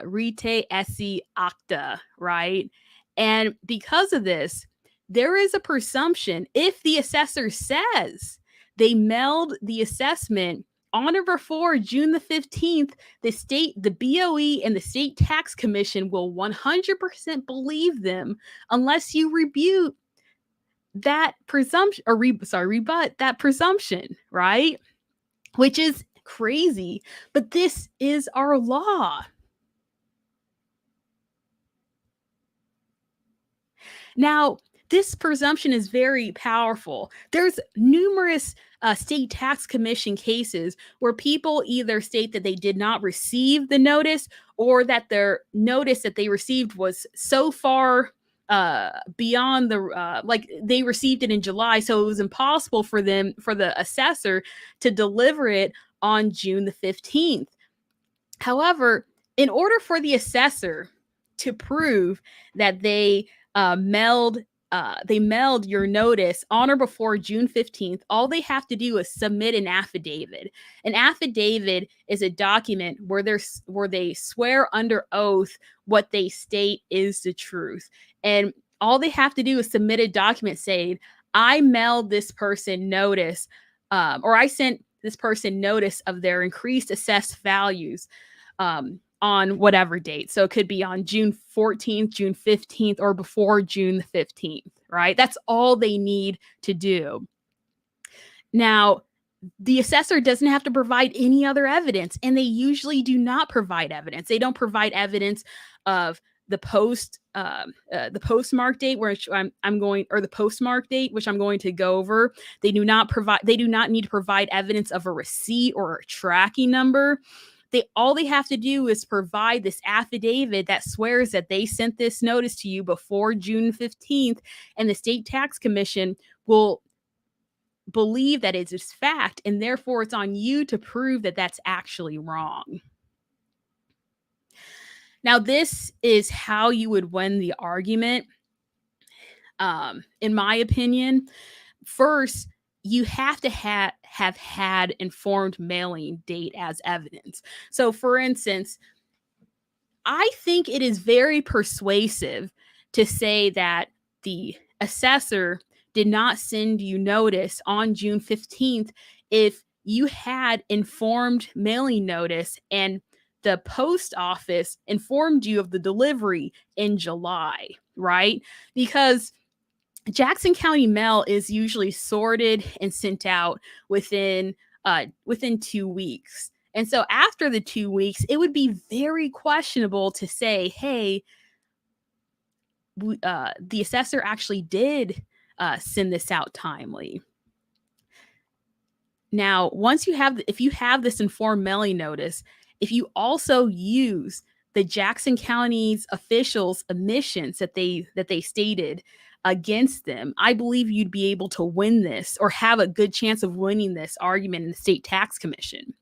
rete esse acta, right? And because of this, there is a presumption if the assessor says they mailed the assessment on or before June the 15th, the BOE and the State Tax Commission will 100% believe them unless you rebut that presumption, or rebut that presumption, right? Which is crazy, but this is our law. Now, this presumption is very powerful. There's numerous state tax commission cases where people either state that they did not receive the notice, or that their notice that they received was so far beyond they received it in July, so it was impossible for the assessor to deliver it on June the 15th. However, in order for the assessor to prove that they mailed your notice on or before June 15th, all they have to do is submit an affidavit. An affidavit is a document where they swear under oath what they state is the truth. And all they have to do is submit a document saying, I mailed this person notice, or I sent this person notice of their increased assessed values on whatever date. So it could be on June 14th, June 15th, or before June 15th, right? That's all they need to do. Now, the assessor doesn't have to provide any other evidence, and they usually do not provide evidence. They don't provide evidence of the postmark date, which the postmark date, which I'm going to go over. They do not need to provide evidence of a receipt or a tracking number. All they have to do is provide this affidavit that swears that they sent this notice to you before June 15th, and the State Tax Commission will believe that it is fact, and therefore it's on you to prove that that's actually wrong. Now, this is how you would win the argument, in my opinion. First, you have to have had informed mailing date as evidence. So, for instance, I think it is very persuasive to say that the assessor did not send you notice on June 15th if you had informed mailing notice and the post office informed you of the delivery in July, right? Because Jackson County mail is usually sorted and sent out within 2 weeks. And so after the 2 weeks, it would be very questionable to say, hey, the assessor actually did send this out timely. Now, if you have this informed mailing notice, if you also use the Jackson County's officials' admissions that they stated against them, I believe you'd be able to win this or have a good chance of winning this argument in the state tax commission.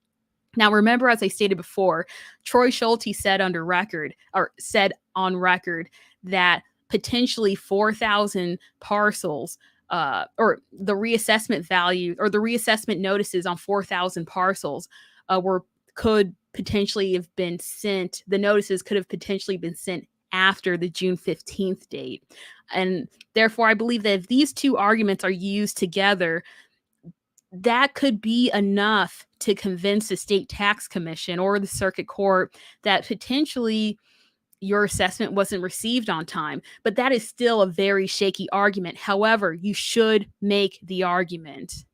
Now, remember, as I stated before, Troy Schulte said on record that potentially 4,000 parcels, or the reassessment value or the reassessment notices on 4,000 parcels could potentially have been sent. The notices could have potentially been sent after the June 15th date. And therefore, I believe that if these two arguments are used together, that could be enough to convince the state tax commission or the circuit court that potentially your assessment wasn't received on time. But that is still a very shaky argument. However, you should make the argument.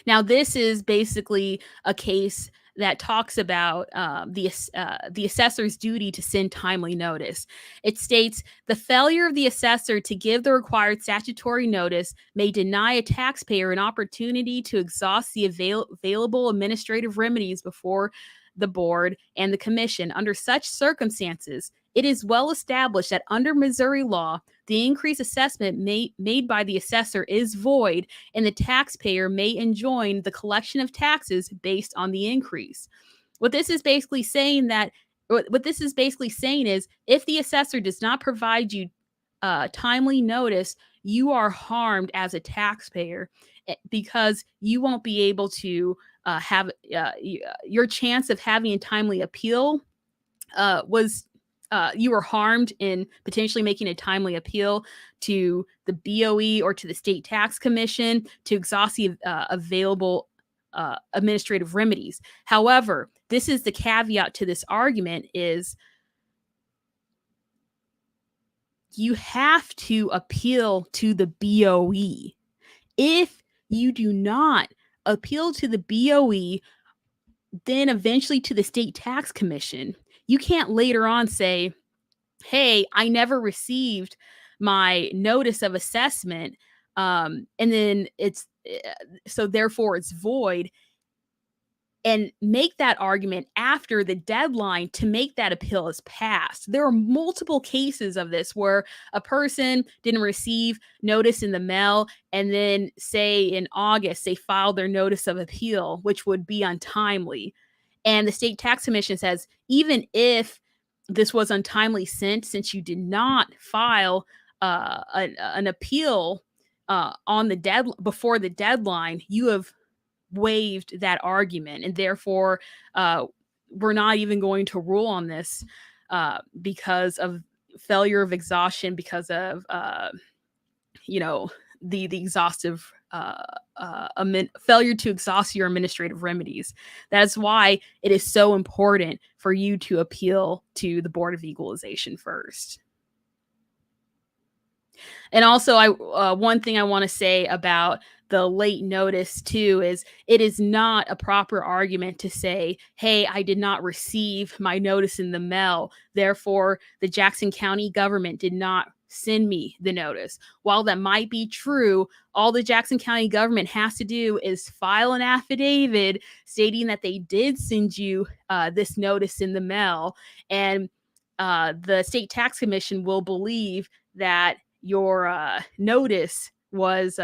Now, this is basically a case that talks about the assessor's duty to send timely notice. It states the failure of the assessor to give the required statutory notice may deny a taxpayer an opportunity to exhaust the available administrative remedies before the board and the commission. Under such circumstances, it is well established that under Missouri law, the increased assessment made by the assessor is void, and the taxpayer may enjoin the collection of taxes based on the increase. What this is basically saying is if the assessor does not provide you timely notice, you are harmed as a taxpayer because you won't be able to have your chance of having a timely appeal you were harmed in potentially making a timely appeal to the BOE or to the state tax commission to exhaust the available administrative remedies. However, this is the caveat to this argument is you have to appeal to the BOE. If you do not appeal to the BOE, then eventually to the state tax commission, you can't later on say, hey, I never received my notice of assessment. And then so therefore it's void, and make that argument after the deadline to make that appeal is passed. There are multiple cases of this where a person didn't receive notice in the mail, and then say in August, they filed their notice of appeal, which would be untimely. And the state tax commission says, even if this was untimely sent, since you did not file an appeal on the before the deadline, you have waived that argument, and therefore we're not even going to rule on this because of failure of exhaustion, because of the exhaustive failure to exhaust your administrative remedies. That's why it is so important for you to appeal to the Board of Equalization first. And also, one thing I want to say about the late notice too is it is not a proper argument to say, hey, I did not receive my notice in the mail, therefore the Jackson County government did not send me the notice. While that might be true, all the Jackson County government has to do is file an affidavit stating that they did send you this notice in the mail, and the state tax commission will believe that your notice was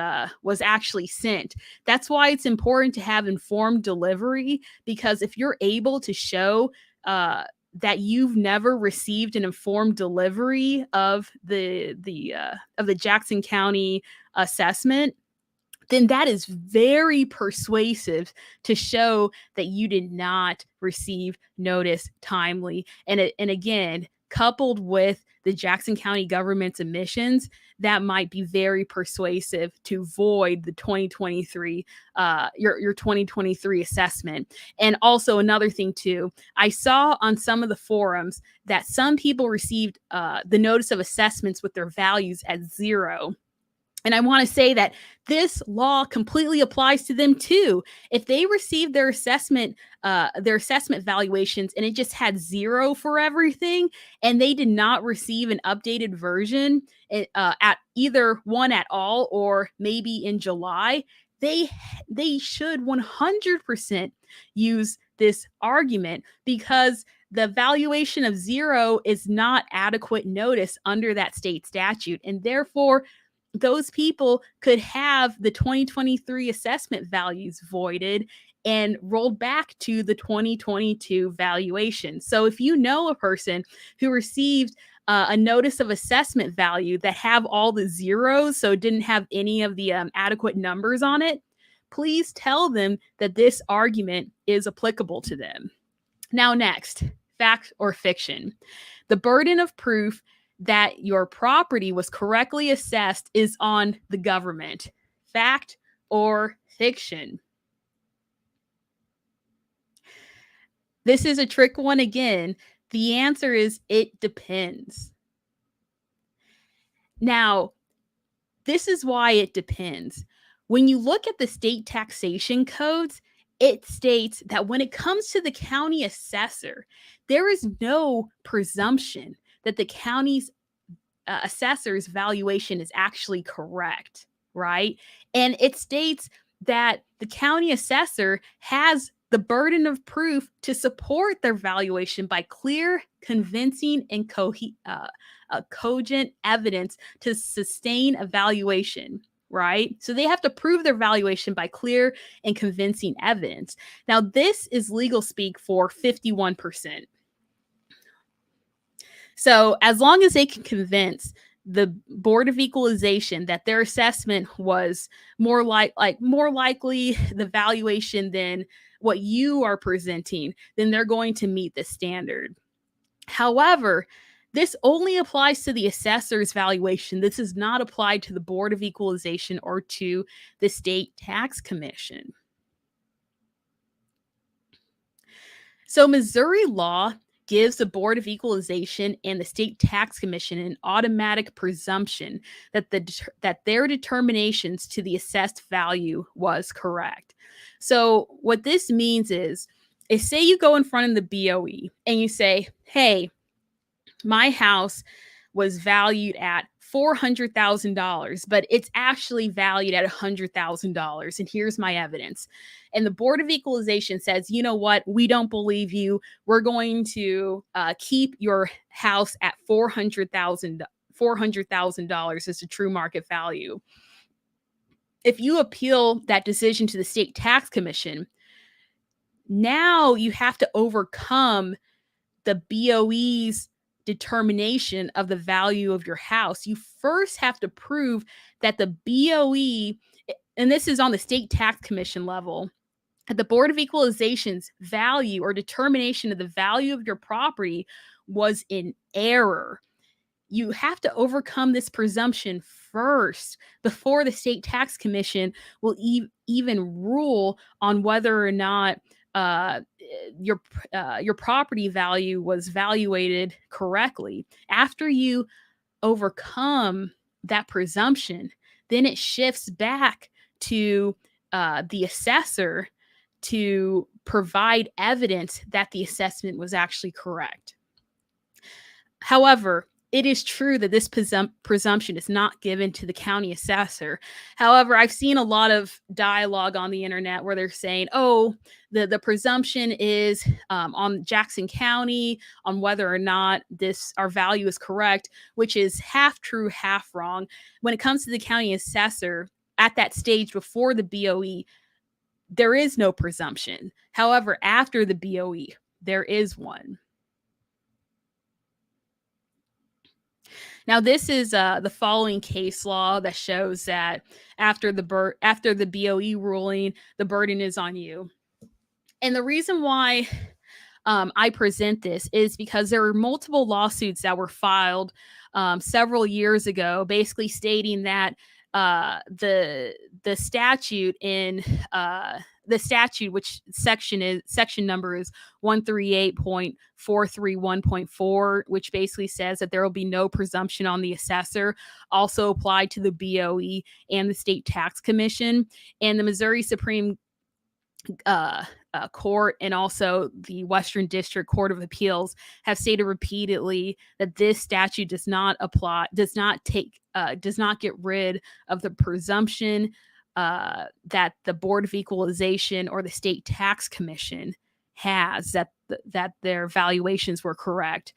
actually sent. That's why it's important to have informed delivery, because if you're able to show that you've never received an informed delivery of the Jackson County assessment, then that is very persuasive to show that you did not receive notice timely. And again, coupled with the Jackson County government's admissions, that might be very persuasive to void the 2023 your 2023 assessment. And also another thing too, I saw on some of the forums that some people received the notice of assessments with their values at 0. And I want to say that this law completely applies to them too. If they received their assessment valuations and it just had 0 for everything, and they did not receive an updated version at either one at all or maybe in July, they should 100% use this argument, because the valuation of 0 is not adequate notice under that state statute, and therefore those people could have the 2023 assessment values voided and rolled back to the 2022 valuation. So if you know a person who received a notice of assessment value that have all the zeros, so didn't have any of the adequate numbers on it, please tell them that this argument is applicable to them. Now next, fact or fiction. The burden of proof that your property was correctly assessed is on the government. Fact or fiction? This is a trick one again. The answer is it depends. Now, this is why it depends. When you look at the state taxation codes, it states that when it comes to the county assessor, there is no presumption that the county's assessor's valuation is actually correct, right? And it states that the county assessor has the burden of proof to support their valuation by clear, convincing, and cogent evidence to sustain a valuation, right? So they have to prove their valuation by clear and convincing evidence. Now, this is legal speak for 51%. So as long as they can convince the Board of Equalization that their assessment was more likely the valuation than what you are presenting, then they're going to meet the standard. However, this only applies to the assessor's valuation. This is not applied to the Board of Equalization or to the State Tax Commission. So Missouri law gives the Board of Equalization and the State Tax Commission an automatic presumption that their determinations to the assessed value was correct. So what this means is say you go in front of the BOE and you say, hey, my house was valued at $400,000, but it's actually valued at $100,000. And here's my evidence. And the Board of Equalization says, you know what? We don't believe you. We're going to keep your house at $400,000 as a true market value. If you appeal that decision to the State Tax Commission, now you have to overcome the BOE's determination of the value of your house. You first have to prove that the BOE, and this is on the State Tax Commission level, at the Board of Equalization's value or determination of the value of your property was in error. You have to overcome this presumption first before the State Tax Commission will even rule on whether or not your property value was valuated correctly. After you overcome that presumption, then it shifts back to the assessor to provide evidence that the assessment was actually correct. However, it is true that this presumption is not given to the county assessor. However, I've seen a lot of dialogue on the internet where they're saying, oh, the presumption is on Jackson County on whether or not our value is correct, which is half true, half wrong. When it comes to the county assessor, at that stage before the BOE, there is no presumption. However, after the BOE, there is one. Now, this is the following case law that shows that after the BOE ruling, the burden is on you. And the reason why I present this is because there are multiple lawsuits that were filed several years ago, basically stating that the statute in the statute, which section number is 138.431.4, which basically says that there will be no presumption on the assessor, also applied to the BOE and the State Tax Commission. And the Missouri Supreme Court and also the Western District Court of Appeals have stated repeatedly that this statute does not get rid of the presumption that the Board of Equalization or the State Tax Commission has that their valuations were correct.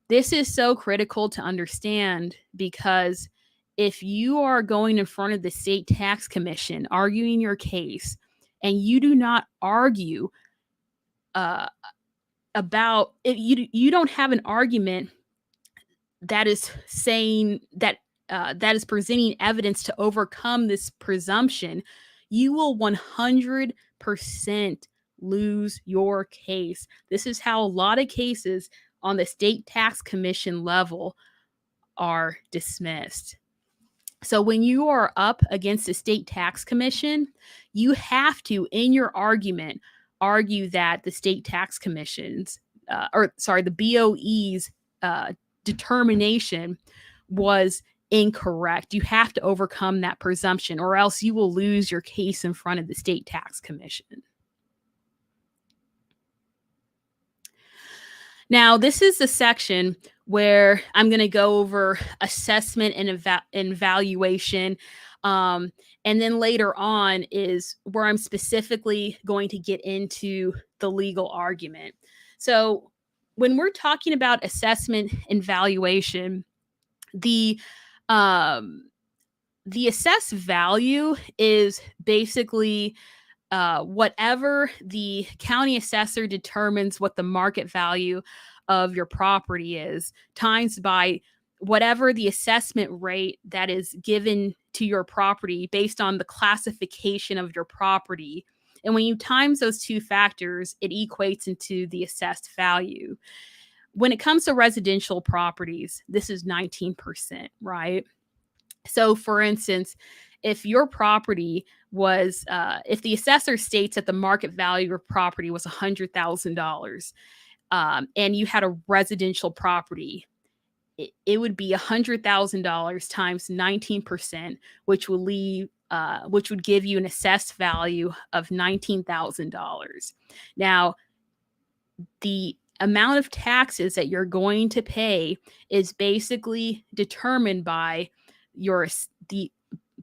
This is so critical to understand because if you are going in front of the State Tax Commission arguing your case and you do not argue about it, you don't have an argument that is saying that that is presenting evidence to overcome this presumption, you will 100% lose your case. This is how a lot of cases on the State Tax Commission level are dismissed. So when you are up against the State Tax Commission, you have to, in your argument, argue that the State Tax Commission's, the BOE's determination was incorrect. You have to overcome that presumption, or else you will lose your case in front of the State Tax Commission. Now, this is the section where I'm going to go over assessment and valuation. And then later on is where I'm specifically going to get into the legal argument. So when we're talking about assessment and valuation, the assessed value is basically whatever the county assessor determines what the market value of your property is, times by whatever the assessment rate that is given to your property based on the classification of your property. And when you times those two factors, it equates into the assessed value. When it comes to residential properties, this is 19%, right? So for instance, if your property was, if the assessor states that the market value of your property was $100,000, and you had a residential property, it would be $100,000 times 19%, which would give you an assessed value of $19,000. Now, the amount of taxes that you're going to pay is basically determined by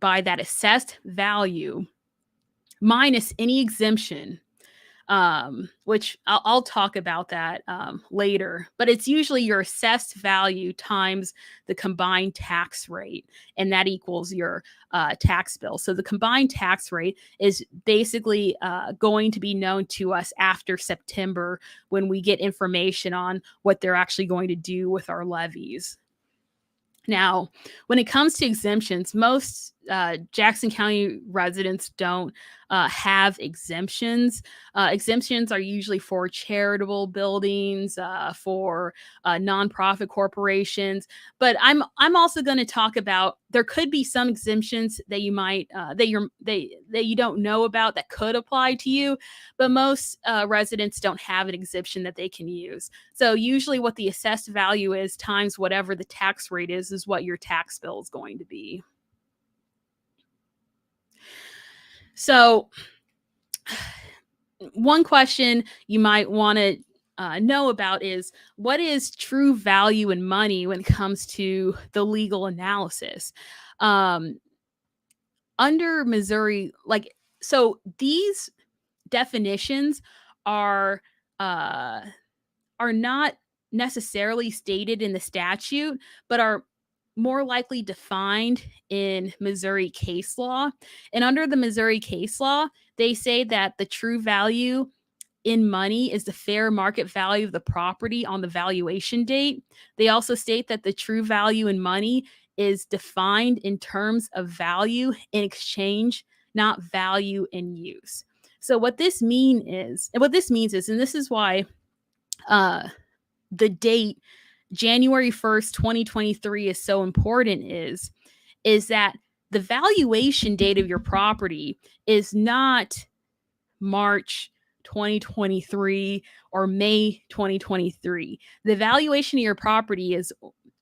that assessed value minus any exemption, which I'll talk about that later. But it's usually your assessed value times the combined tax rate, and that equals your tax bill. So the combined tax rate is basically going to be known to us after September when we get information on what they're actually going to do with our levies. Now, when it comes to exemptions, most Jackson County residents don't have exemptions. Exemptions are usually for charitable buildings, for nonprofit corporations. But I'm also going to talk about there could be some exemptions that you might that you don't know about that could apply to you. But most residents don't have an exemption that they can use. So usually, what the assessed value is times whatever the tax rate is what your tax bill is going to be. So one question you might want to know about is what is true value in money when it comes to the legal analysis. Um, Under Missouri, so these definitions are uh, are not necessarily stated in the statute, but are more likely defined in Missouri case law. And under the Missouri case law, they say that the true value in money is the fair market value of the property on the valuation date. They also state that the true value in money is defined in terms of value in exchange, not value in use. So what this means is, and this is why the date January 1st, 2023 is so important, is that the valuation date of your property is not March 2023 or May 2023. The valuation of your property is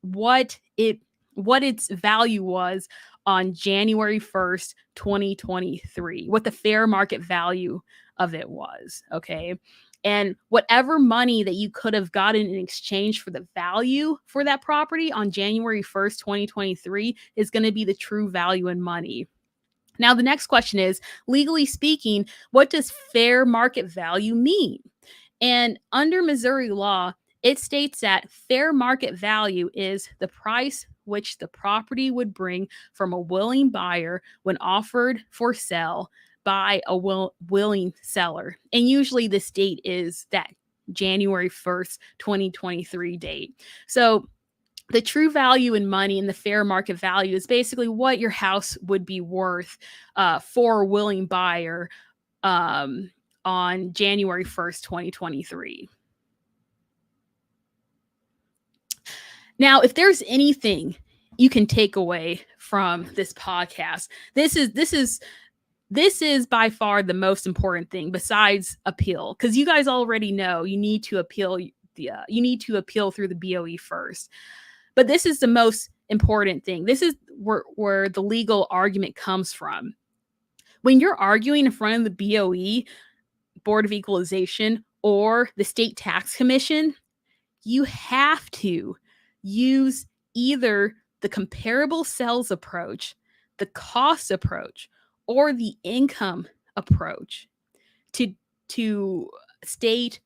what its value was on January 1st, 2023, what the fair market value of it was, okay? And whatever money that you could have gotten in exchange for the value for that property on January 1st, 2023 is going to be the true value in money. Now, the next question is, legally speaking, what does fair market value mean? And under Missouri law, it states that fair market value is the price which the property would bring from a willing buyer when offered for sale by a willing seller. And usually this date is that January 1st, 2023 date. So the true value in money and the fair market value is basically what your house would be worth for a willing buyer on January 1st, 2023. Now, if there's anything you can take away from this podcast, this is by far the most important thing besides appeal, because you guys already know you need to appeal through the BOE first. But this is the most important thing. This is where the legal argument comes from. When you're arguing in front of the BOE, Board of Equalization, or the State Tax Commission, you have to use either the comparable sales approach, the cost approach, or the income approach to state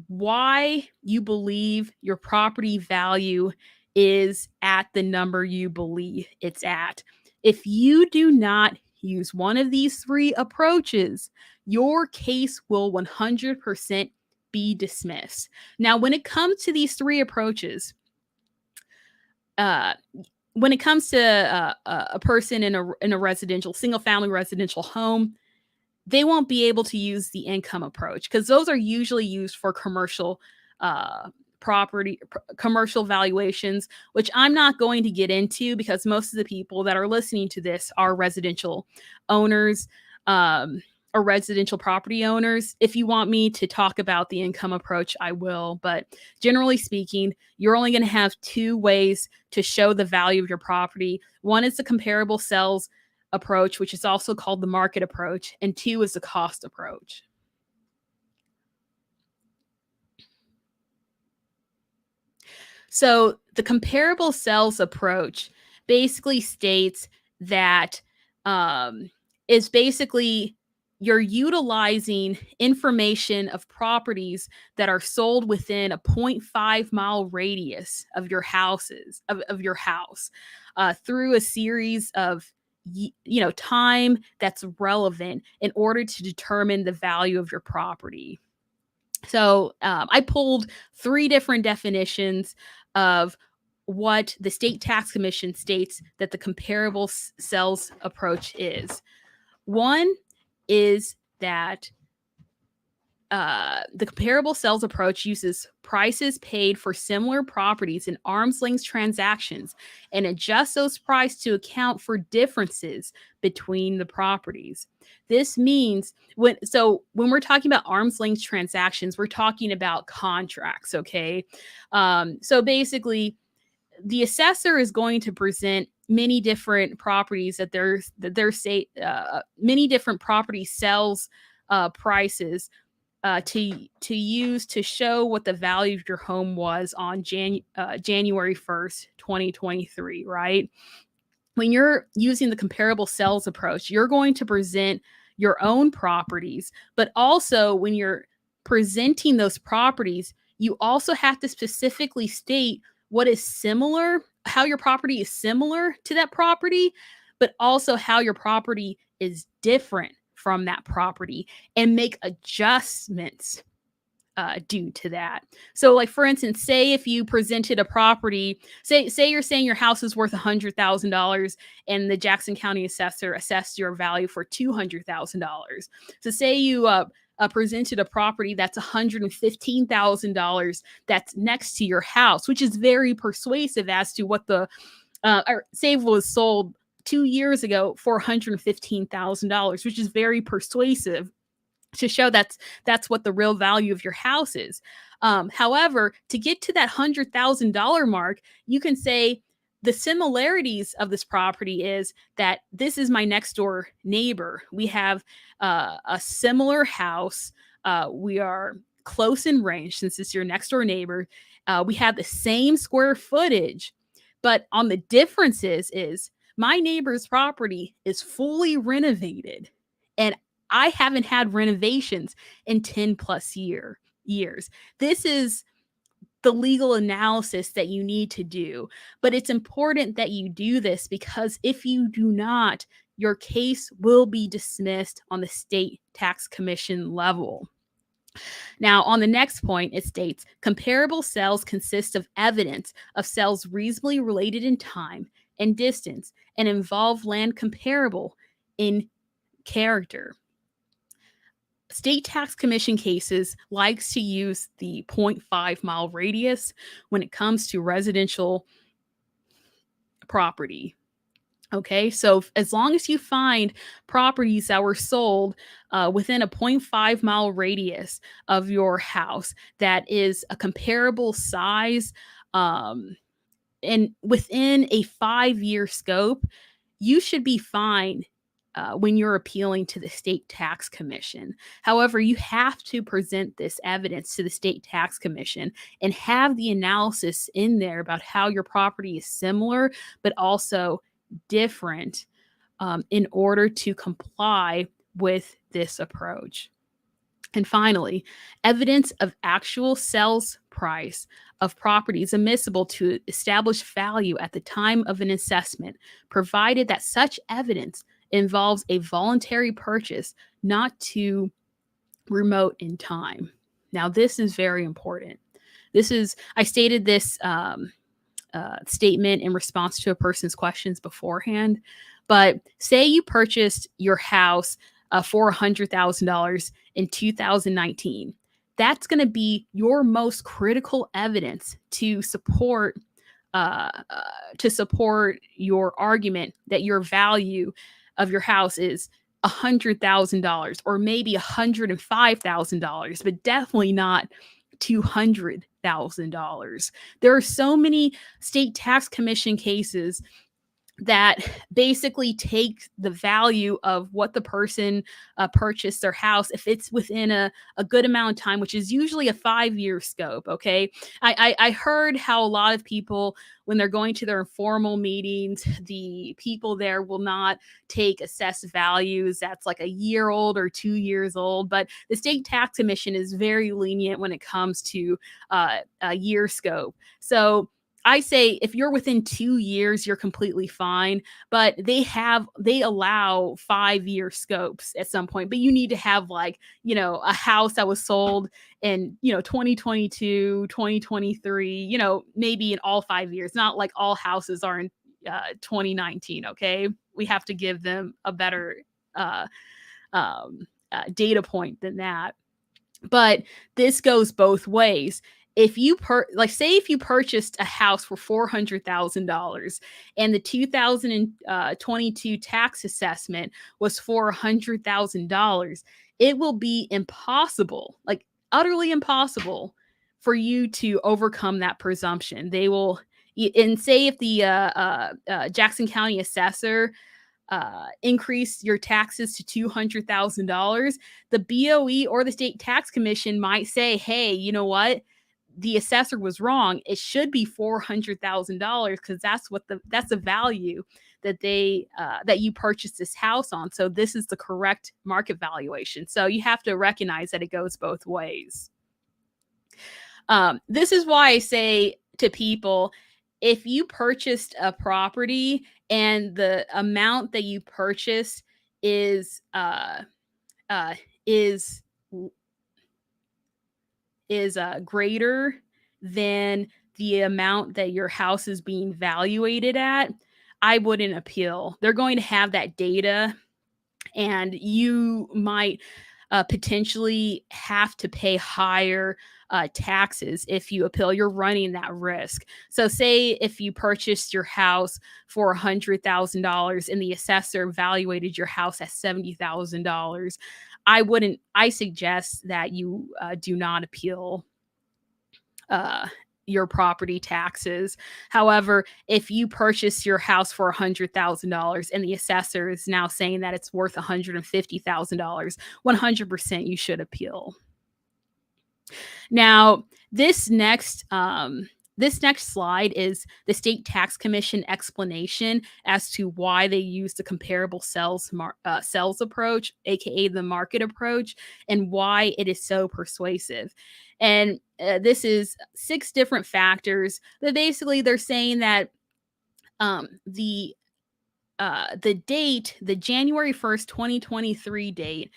why you believe your property value is at the number you believe it's at. If you do not use one of these three approaches, your case will 100% be dismissed. Now, when it comes to these three approaches, when it comes to a person in a residential, single-family residential home, they won't be able to use the income approach because those are usually used for commercial commercial valuations, which I'm not going to get into because most of the people that are listening to this are residential owners or residential property owners. If you want me to talk about the income approach, I will. But generally speaking, you're only going to have two ways to show the value of your property. One is the comparable sales approach, which is also called the market approach, and two is the cost approach. So the comparable sales approach basically states that is basically you're utilizing information of properties that are sold within a 0.5 mile radius of your houses of your house through a series of time that's relevant in order to determine the value of your property. So I pulled three different definitions of what the State Tax Commission states that the comparable sales approach is. One is that the comparable sales approach uses prices paid for similar properties in arm's length transactions and adjusts those prices to account for differences between the properties. This means when we're talking about arm's length transactions, we're talking about contracts, okay? So basically, the assessor is going to present many different properties that their state, many different property sales prices to use to show what the value of your home was on January 1st, 2023, right? When you're using the comparable sales approach, you're going to present your own properties, but also when you're presenting those properties, you also have to specifically state what is similar, how your property is similar to that property, but also how your property is different from that property, and make adjustments due to that. So, like for instance, say if you presented a property, say you're saying your house is worth $100,000, and the Jackson County assessor assessed your value for $200,000. So, say you presented a property that's $115,000 that's next to your house, which is very persuasive as to what the or say was sold 2 years ago for $115,000, which is very persuasive to show that's what the real value of your house is. However, to get to that $100,000 mark, you can say the similarities of this property is that this is my next door neighbor. We have a similar house. We are close in range since it's your next door neighbor. We have the same square footage, but on the differences is my neighbor's property is fully renovated, and I haven't had renovations in 10 plus years. This is the legal analysis that you need to do. But it's important that you do this, because if you do not, your case will be dismissed on the state tax commission level. Now, on the next point, it states comparable sales consist of evidence of sales reasonably related in time and distance and involve land comparable in character. State tax commission cases likes to use the 0.5 mile radius when it comes to residential property. Okay, so as long as you find properties that were sold within a 0.5 mile radius of your house that is a comparable size and within a 5-year scope, you should be fine when you're appealing to the state tax commission. However, you have to present this evidence to the state tax commission and have the analysis in there about how your property is similar, but also different in order to comply with this approach. And finally, evidence of actual sales price of property is admissible to establish value at the time of an assessment, provided that such evidence involves a voluntary purchase not too remote in time. Now, this is very important. I stated this statement in response to a person's questions beforehand, but say you purchased your house for $100,000 in 2019. That's going to be your most critical evidence to support your argument that your value of your house is $100,000 or maybe $105,000, but definitely not $200,000. There are so many state tax commission cases that basically take the value of what the person purchased their house, if it's within a good amount of time, which is usually a 5-year scope. Okay. I heard how a lot of people, when they're going to their informal meetings, the people there will not take assessed values that's like a year old or 2 years old. But the state tax commission is very lenient when it comes to a year scope. So I say if you're within 2 years, you're completely fine, but they allow 5-year scopes at some point, but you need to have a house that was sold in, 2022, 2023, maybe in all 5 years, not like all houses are in 2019. Okay. We have to give them a better data point than that. But this goes both ways. If you if you purchased a house for $400,000 and the 2022 tax assessment was $400,000, it will be impossible, like utterly impossible, for you to overcome that presumption. They will, and say if the Jackson County assessor increase your taxes to $200,000, the BOE or the state tax commission might say, hey, you know what? The assessor was wrong. It should be $400,000 because that's the value that that you purchased this house on. So this is the correct market valuation. So you have to recognize that it goes both ways. This is why I say to people, if you purchased a property and the amount that you purchase is uh, is greater than the amount that your house is being valuated at, I wouldn't appeal. They're going to have that data, and you might potentially have to pay higher taxes if you appeal. You're running that risk. So, say if you purchased your house for $100,000 and the assessor evaluated your house at $70,000, I suggest that you do not appeal uh, your property taxes. However, if you purchase your house for $100,000 and the assessor is now saying that it's worth $150,000, 100% you should appeal. Now, this next slide is the state tax commission explanation as to why they use the comparable sales approach, aka the market approach, and why it is so persuasive. And this is 6 different factors. But basically, they're saying that the date, the January 1st, 2023 date,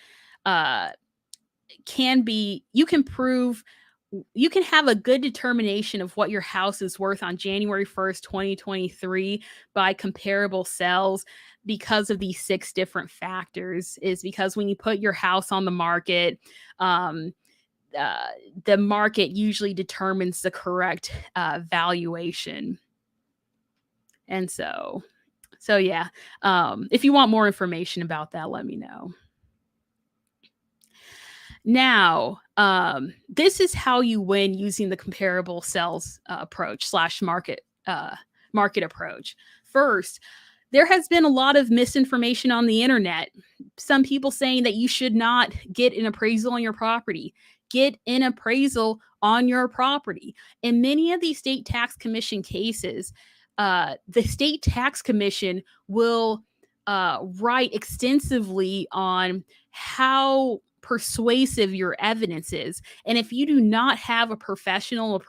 you can have a good determination of what your house is worth on January 1st, 2023 by comparable sales because of these 6 different factors. Is because when you put your house on the market, the market usually determines the correct valuation. And so yeah, if you want more information about that, let me know. Now, this is how you win using the comparable sales approach / market approach. First, there has been a lot of misinformation on the internet. Some people saying that you should not get an appraisal on your property. Get an appraisal on your property. In many of these state tax commission cases, the state tax commission will write extensively on how persuasive your evidence is. And if you do not have a professional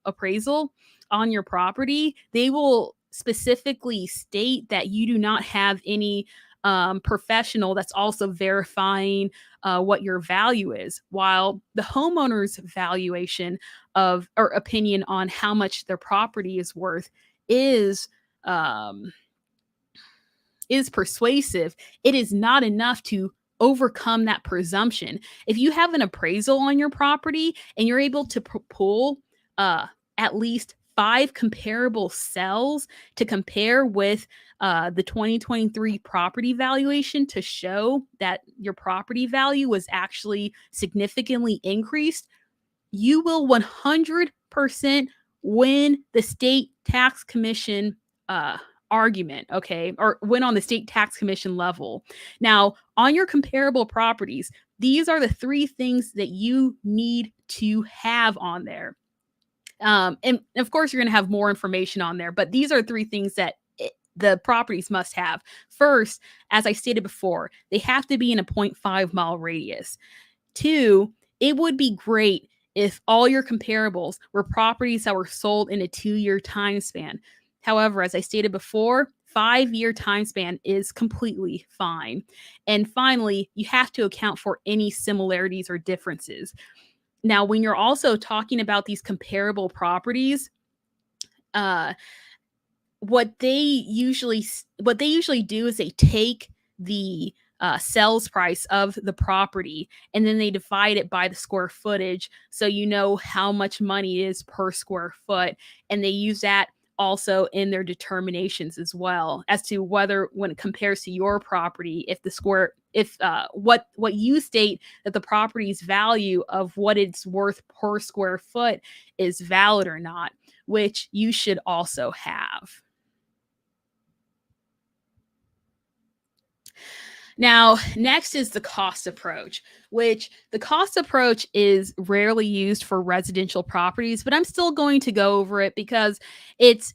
appraisal on your property, they will specifically state that you do not have any professional that's also verifying what your value is, while the homeowner's valuation or opinion on how much their property is worth is persuasive. It is not enough to overcome that presumption. If you have an appraisal on your property and you're able to pull at least 5 comparable cells to compare with the 2023 property valuation to show that your property value was actually significantly increased, you will 100% win the state tax commission argument, okay, or win on the state tax commission level. Now, on your comparable properties, these are the 3 things that you need to have on there. And of course, you're going to have more information on there, but these are 3 things that the properties must have. First, as I stated before, they have to be in a 0.5 mile radius. 2, it would be great if all your comparables were properties that were sold in a 2-year time span. However, as I stated before, 5-year time span is completely fine. And finally, you have to account for any similarities or differences. Now, when you're also talking about these comparable properties, what they usually do is they take the sales price of the property and then they divide it by the square footage, so you know how much money it is per square foot, and they use that also in their determinations as well as to whether, when it compares to your property, what you state that the property's value of what it's worth per square foot is valid or not, which you should also have. Now, next is the cost approach, which the cost approach is rarely used for residential properties, but I'm still going to go over it because it's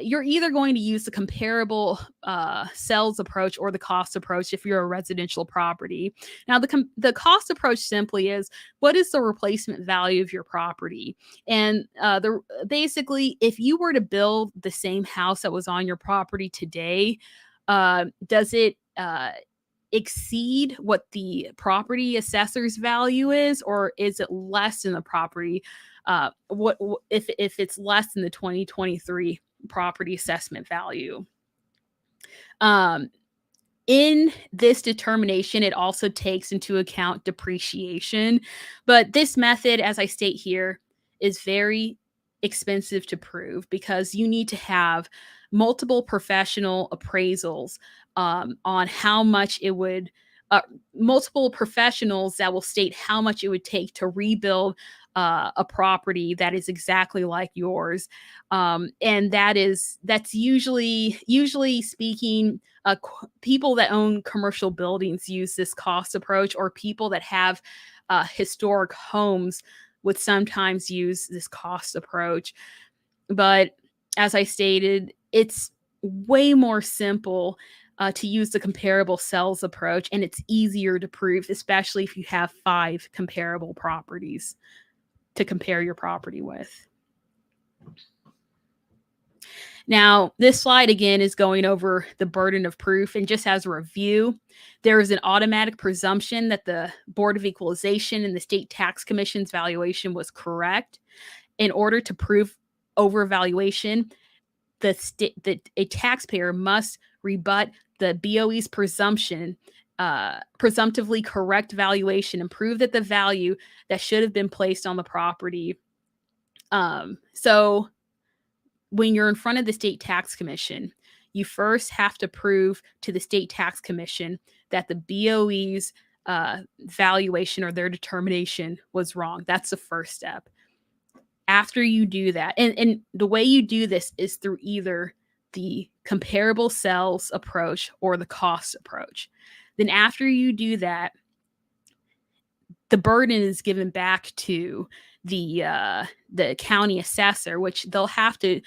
you're either going to use the comparable sales approach or the cost approach if you're a residential property. Now, the cost approach simply is what is the replacement value of your property, and the basically if you were to build the same house that was on your property today, does it exceed what the property assessor's value is, or is it less than the property? If it's less than the 2023 property assessment value? Um, in this determination, it also takes into account depreciation, but this method, as I state here, is very expensive to prove because you need to have multiple professional appraisals on how much it would, uh, multiple professionals that will state how much it would take to rebuild a property that is exactly like yours, and that's usually speaking, people that own commercial buildings use this cost approach, or people that have historic homes would sometimes use this cost approach. But as I stated, it's way more simple to use the comparable sales approach, and it's easier to prove, especially if you have 5 comparable properties to compare your property with. Now, this slide again is going over the burden of proof. And just as a review, there is an automatic presumption that the Board of Equalization and the State Tax Commission's valuation was correct. In order to prove overvaluation, a taxpayer must rebut the BOE's presumptively correct valuation, and prove that the value that should have been placed on the property. So when you're in front of the State Tax Commission, you first have to prove to the State Tax Commission that the BOE's valuation or their determination was wrong. That's the first step. After you do that, and the way you do this is through either the comparable sales approach or the cost approach. Then after you do that, the burden is given back to the county assessor, which they'll have to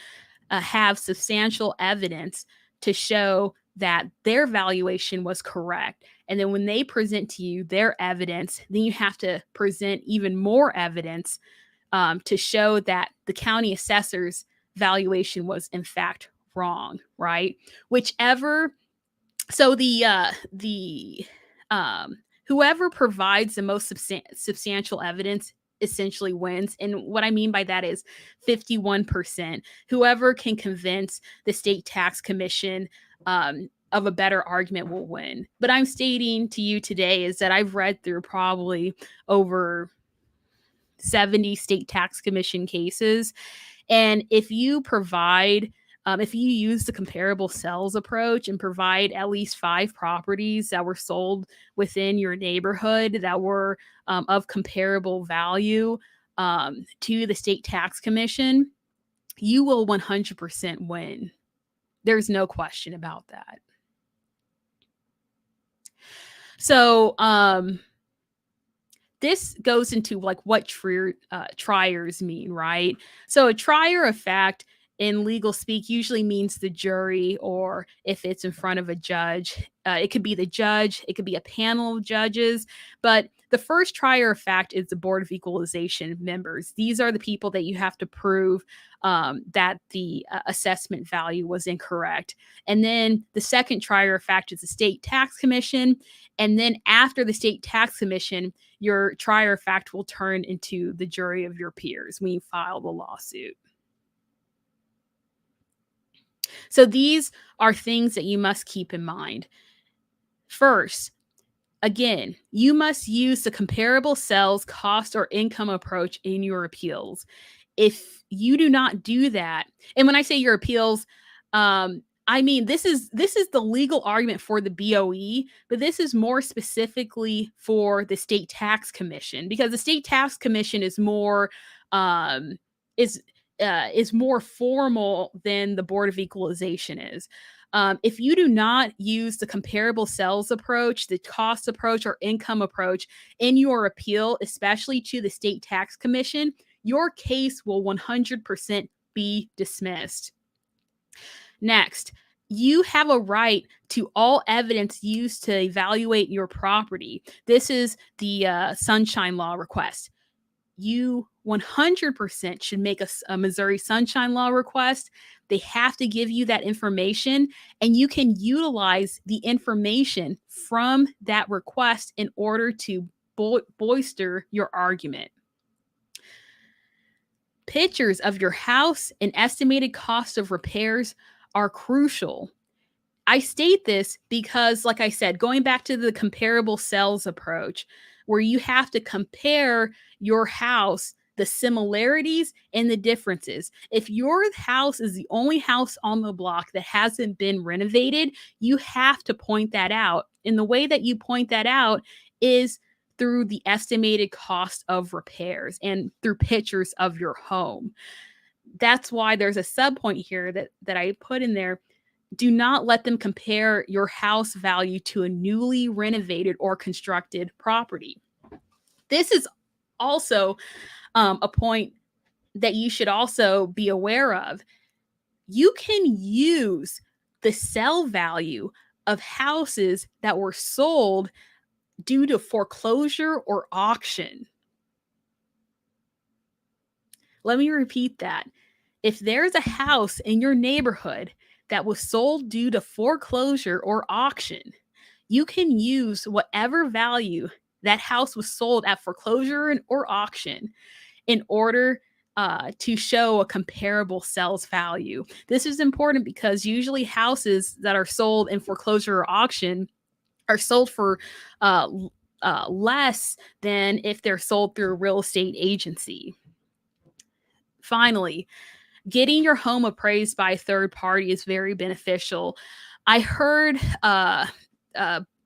have substantial evidence to show that their valuation was correct. And then when they present to you their evidence, then you have to present even more evidence to show that the county assessor's valuation was in fact wrong, right? Whichever, so the whoever provides the most substantial evidence essentially wins. And what I mean by that is 51%. Whoever can convince the State Tax Commission of a better argument will win. But I'm stating to you today is that I've read through probably over 70 State Tax Commission cases. And if you use the comparable sales approach and provide at least 5 properties that were sold within your neighborhood that were of comparable value to the State Tax Commission, you will 100% win. There's no question about that. So, this goes into like what triers mean, right? So a trier of fact in legal speak usually means the jury, or if it's in front of a judge, it could be the judge, it could be a panel of judges. But the first trier of fact is the Board of Equalization members. These are the people that you have to prove that the assessment value was incorrect. And then the second trier of fact is the State Tax Commission. And then after the State Tax Commission, your trier of fact will turn into the jury of your peers when you file the lawsuit. So these are things that you must keep in mind. First, again, you must use the comparable sales, cost, or income approach in your appeals. If you do not do that, and when I say your appeals, I mean this is the legal argument for the BOE, but this is more specifically for the State Tax Commission, because the State Tax Commission is more is more formal than the Board of Equalization is. If you do not use the comparable sales approach, the cost approach, or income approach in your appeal, especially to the state tax commission, your case will 100% be dismissed. Next, you have a right to all evidence used to evaluate your property. This is the Sunshine Law request. You 100% should make a Missouri Sunshine Law request. They have to give you that information, and you can utilize the information from that request in order to bolster your argument. Pictures of your house and estimated cost of repairs are crucial. I state this because, like I said, going back to the comparable sales approach, where you have to compare your house, the similarities and the differences. If your house is the only house on the block that hasn't been renovated, you have to point that out. And the way that you point that out is through the estimated cost of repairs and through pictures of your home. That's why there's a sub point here that I put in there. Do not let them compare your house value to a newly renovated or constructed property. This is also a point that you should also be aware of. You can use the sell value of houses that were sold due to foreclosure or auction. Let me repeat that. If there's a house in your neighborhood that was sold due to foreclosure or auction, you can use whatever value that house was sold at foreclosure or auction in order to show a comparable sales value. This is important because usually houses that are sold in foreclosure or auction are sold for less than if they're sold through a real estate agency. Finally, getting your home appraised by a third party is very beneficial. I heard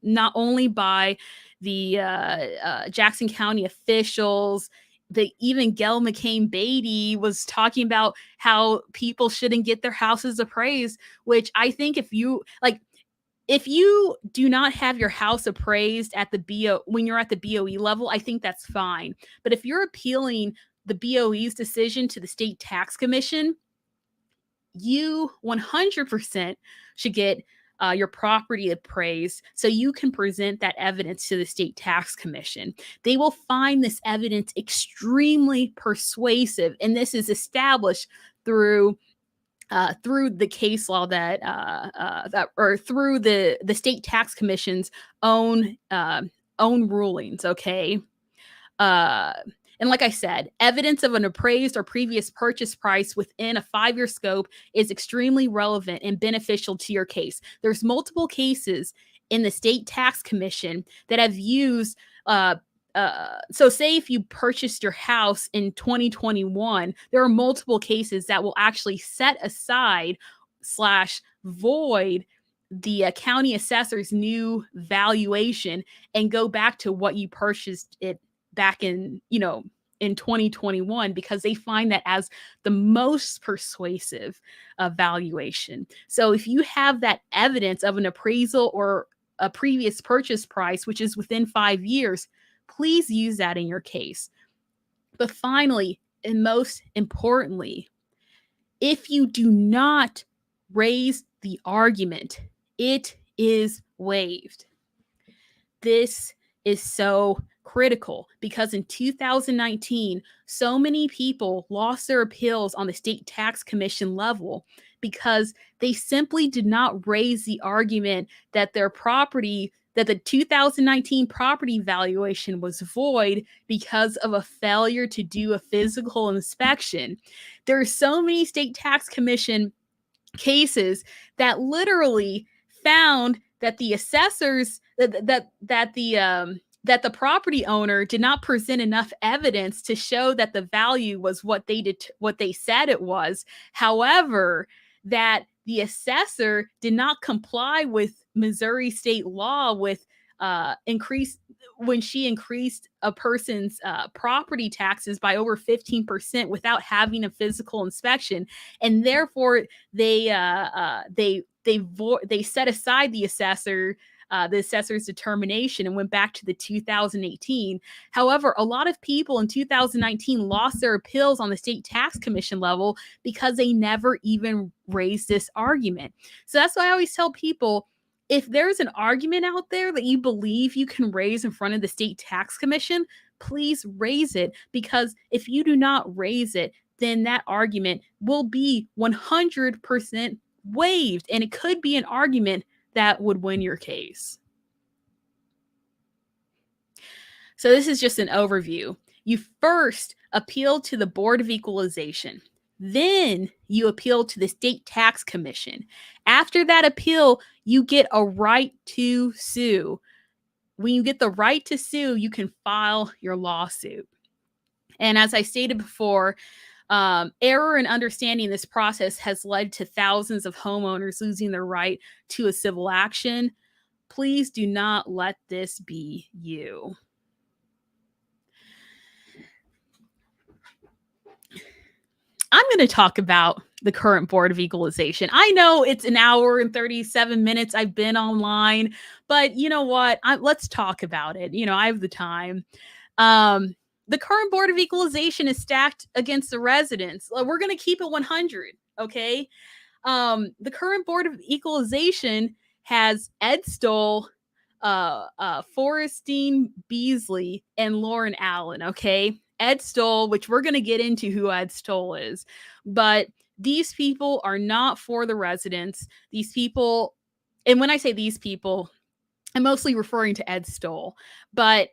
not only by the Jackson County officials, even Gail McCain Beatty was talking about how people shouldn't get their houses appraised, which I think if you do not have your house appraised at the when you're at the BOE level, I think that's fine. But if you're appealing the BOE's decision to the state tax commission, you 100% should get your property appraised so you can present that evidence to the state tax commission. They will find this evidence extremely persuasive, and this is established through the case law or through the state tax commission's own rulings. Okay. And like I said, evidence of an appraised or previous purchase price within a 5-year scope is extremely relevant and beneficial to your case. There's multiple cases in the state tax commission that have used so say if you purchased your house in 2021, there are multiple cases that will actually set aside / void the county assessor's new valuation and go back to what you purchased it back in 2021, because they find that as the most persuasive valuation. So if you have that evidence of an appraisal or a previous purchase price, which is within 5 years, please use that in your case. But finally, and most importantly, if you do not raise the argument, it is waived. This is so critical because in 2019, so many people lost their appeals on the state tax commission level because they simply did not raise the argument that that the 2019 property valuation was void because of a failure to do a physical inspection. There are so many state tax commission cases that literally found that the assessors that the property owner did not present enough evidence to show that the value was what they said it was. However, that the assessor did not comply with Missouri state law with when she increased a person's property taxes by over 15% without having a physical inspection, and therefore they they set aside the assessor's determination and went back to the 2018. However, a lot of people in 2019 lost their appeals on the state tax commission level because they never even raised this argument. So that's why I always tell people, if there's an argument out there that you believe you can raise in front of the state tax commission, please raise it, because if you do not raise it, then that argument will be 100% waived, and it could be an argument that would win your case. So this is just an overview. You first appeal to the Board of Equalization. Then you appeal to the State Tax Commission. After that appeal, you get a right to sue. When you get the right to sue, you can file your lawsuit. And as I stated before, error in understanding this process has led to thousands of homeowners losing their right to a civil action. Please do not let this be you. I'm going to talk about the current Board of Equalization. I know it's an hour and 37 minutes I've been online, but you know what? Let's talk about it. I have the time. The current Board of Equalization is stacked against the residents. We're going to keep it 100, okay? The current Board of Equalization has Ed Stoll, Forrestine Beasley, and Lauren Allen, okay? Ed Stoll, which we're going to get into who Ed Stoll is, but these people are not for the residents. These people, and when I say these people, I'm mostly referring to Ed Stoll, but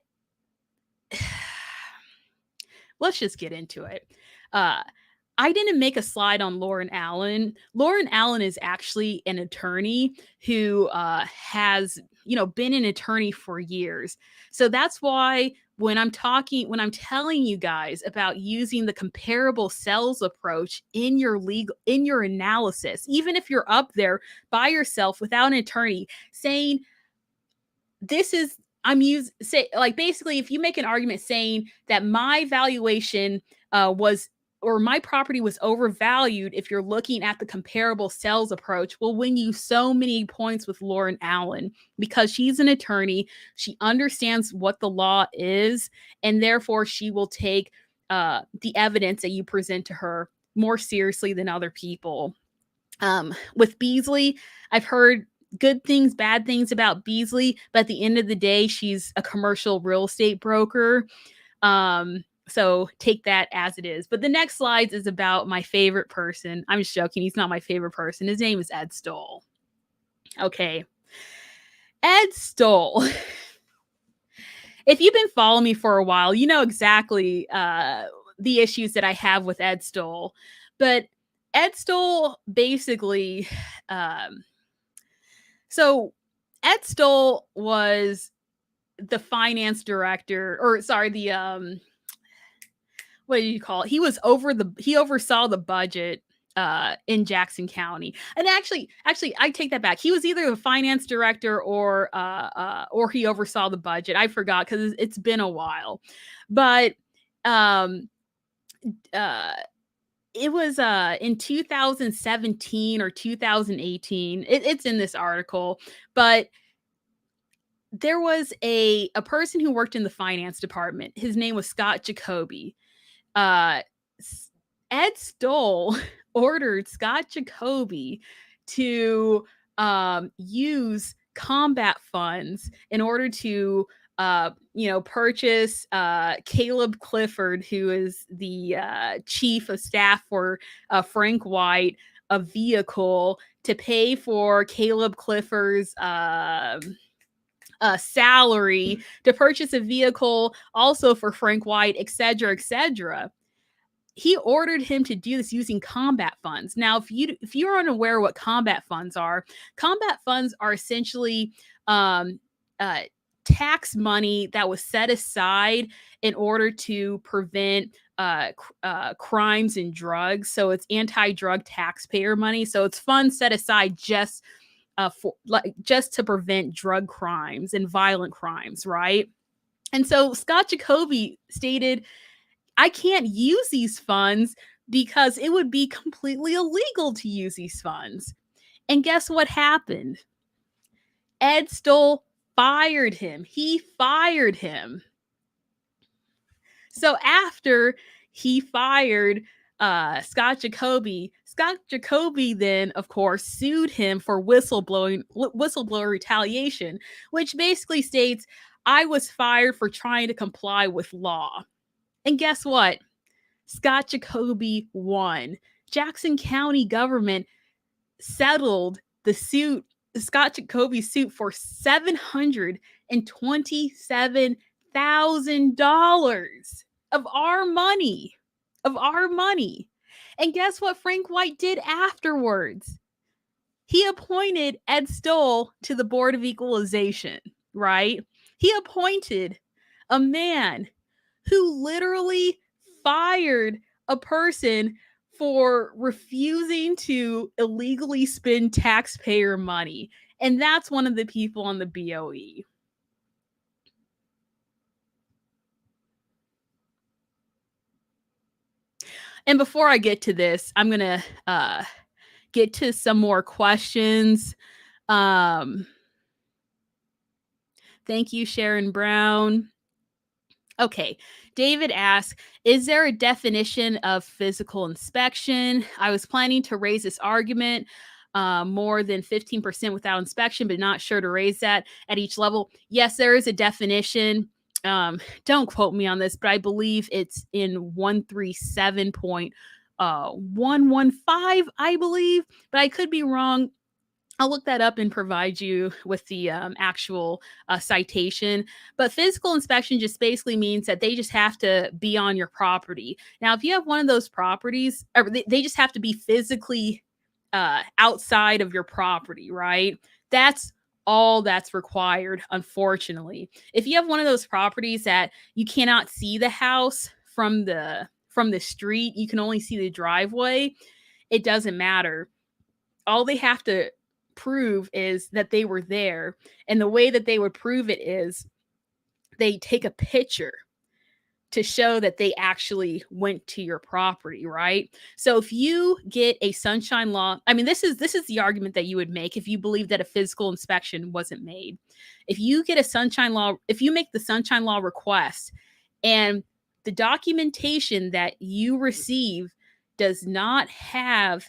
let's just get into it. I didn't make a slide on Lauren Allen. Lauren Allen is actually an attorney who has, been an attorney for years. So that's why when I'm telling you guys about using the comparable cells approach in your analysis, even if you're up there by yourself without an attorney, saying basically, if you make an argument saying that my valuation or my property was overvalued, if you're looking at the comparable cells approach, will win you so many points with Lauren Allen, because she's an attorney. She understands what the law is, and therefore she will take the evidence that you present to her more seriously than other people. With Beasley, I've heard good things, bad things about Beasley, but at the end of the day, she's a commercial real estate broker. So take that as it is. But the next slide is about my favorite person. I'm just joking. He's not my favorite person. His name is Ed Stoll. Okay. Ed Stoll. If you've been following me for a while, you know exactly the issues that I have with Ed Stoll. But Ed Stoll basically... So Ed Stoll was the finance director, what do you call it? He oversaw the budget in Jackson County. And actually, I take that back. He was either the finance director or he oversaw the budget. I forgot because it's been a while. But it was in 2017 or 2018. It's in this article, but there was a person who worked in the finance department. His name was Scott Jacoby. Ed Stoll ordered Scott Jacoby to use combat funds in order to purchase Caleb Clifford, who is the chief of staff for Frank White, a vehicle to pay for Caleb Clifford's salary, to purchase a vehicle also for Frank White, etc., etc. He ordered him to do this using combat funds. Now, if you're unaware what combat funds are essentially tax money that was set aside in order to prevent crimes and drugs. So it's anti-drug taxpayer money. So it's funds set aside just to prevent drug crimes and violent crimes, right? And so Scott Jacoby stated, I can't use these funds because it would be completely illegal to use these funds. And guess what happened? Ed Stoll fired him. He fired him. So after he fired Scott Jacoby then, of course, sued him for whistleblower retaliation, which basically states, I was fired for trying to comply with law. And guess what? Scott Jacoby won. Jackson County government settled the suit, Scott Jacoby's suit, for $727,000 of our money. Of our money. And guess what Frank White did afterwards? He appointed Ed Stoll to the Board of Equalization, right? He appointed a man who literally fired a person for refusing to illegally spend taxpayer money. And that's one of the people on the BOE. And before I get to this, I'm going to get to some more questions. Thank you, Sharon Brown. Okay, David asks, is there a definition of physical inspection? I was planning to raise this argument more than 15% without inspection, but not sure to raise that at each level. Yes, there is a definition. Don't quote me on this, but I believe it's in 137.115, I believe, but I could be wrong. I'll look that up and provide you with the actual citation. But physical inspection just basically means that they just have to be on your property. Now, if you have one of those properties, or they just have to be physically outside of your property, right? That's all that's required, unfortunately. If you have one of those properties that you cannot see the house from the street, you can only see the driveway, it doesn't matter. All they have to prove is that they were there. And the way that they would prove it is they take a picture to show that they actually went to your property, right? So if you get a sunshine law, I mean, this is the argument that you would make if you believe that a physical inspection wasn't made. If you get a sunshine law, if you make the sunshine law request and the documentation that you receive does not have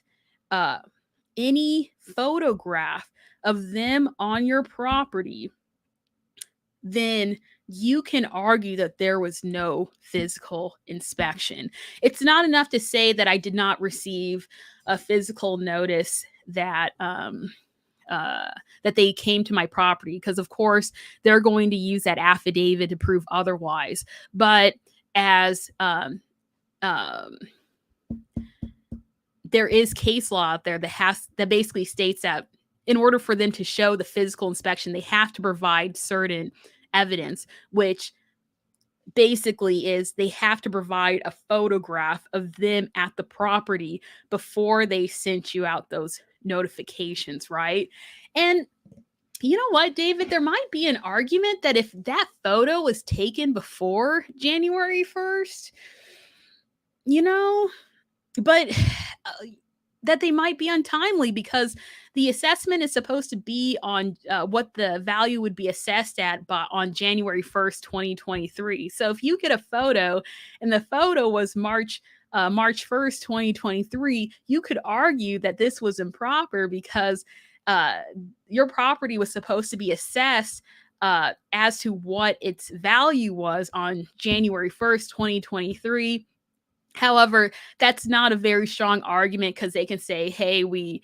any photograph of them on your property, then you can argue that there was no physical inspection. It's not enough to say that I did not receive a physical notice that that they came to my property, because of course they're going to use that affidavit to prove otherwise. But as there is case law out there that basically states that in order for them to show the physical inspection, they have to provide certain evidence, which basically is they have to provide a photograph of them at the property before they sent you out those notifications, right? And you know what, David? There might be an argument that if that photo was taken before January 1st, but that they might be untimely, because the assessment is supposed to be on what the value would be assessed at on January 1st, 2023. So if you get a photo and the photo was March 1st, 2023, you could argue that this was improper because your property was supposed to be assessed as to what its value was on January 1st, 2023. However, that's not a very strong argument, because they can say, hey, we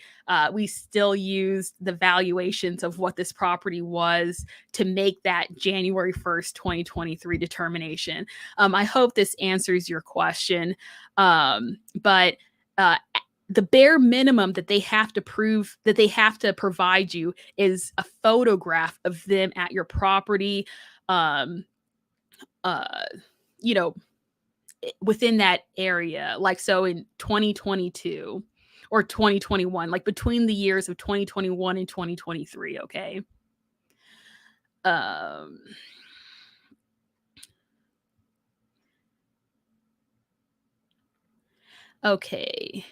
still used the valuations of what this property was to make that January 1st, 2023 determination. I hope this answers your question. But the bare minimum that they have to prove, that they have to provide you, is a photograph of them at your property. Within that area, like, so in 2022 or 2021, like between the years of 2021 and 2023. Okay. Okay.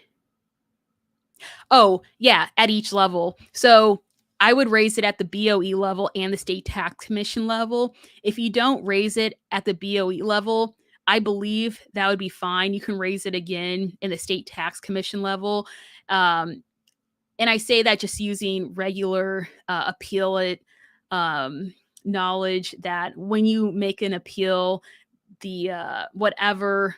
Oh, yeah, at each level. So I would raise it at the BOE level and the state tax commission level. If you don't raise it at the BOE level, I believe that would be fine. You can raise it again in the state tax commission level. Um, and I say that just using regular appellate knowledge that when you make an appeal, the whatever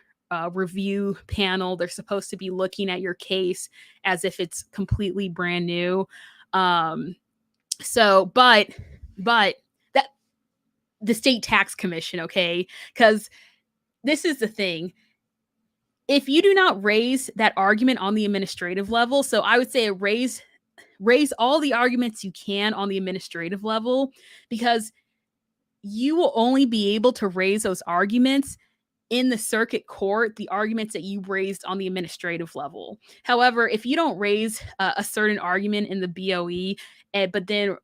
review panel, they're supposed to be looking at your case as if it's completely brand new. Um, but that the state tax commission, okay, because this is the thing. If you do not raise that argument on the administrative level, so I would say raise all the arguments you can on the administrative level, because you will only be able to raise those arguments in the circuit court, the arguments that you raised on the administrative level. However, if you don't raise a certain argument in the BOE, but then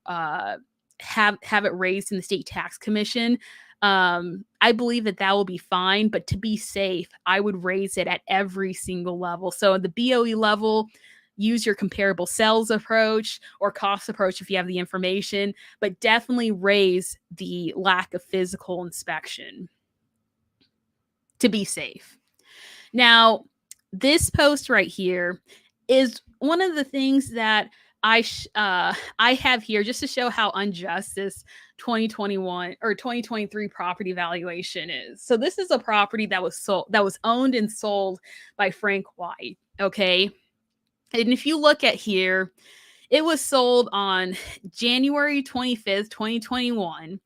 have it raised in the state tax commission, I believe that that will be fine. But to be safe, I would raise it at every single level. So at the BOE level, use your comparable sales approach or cost approach if you have the information, but definitely raise the lack of physical inspection to be safe. Now, this post right here is one of the things that I have here just to show how unjust this 2021 or 2023 property valuation is. So this is a property that was owned and sold by Frank White, okay? And if you look at here, it was sold on January 25th, 2021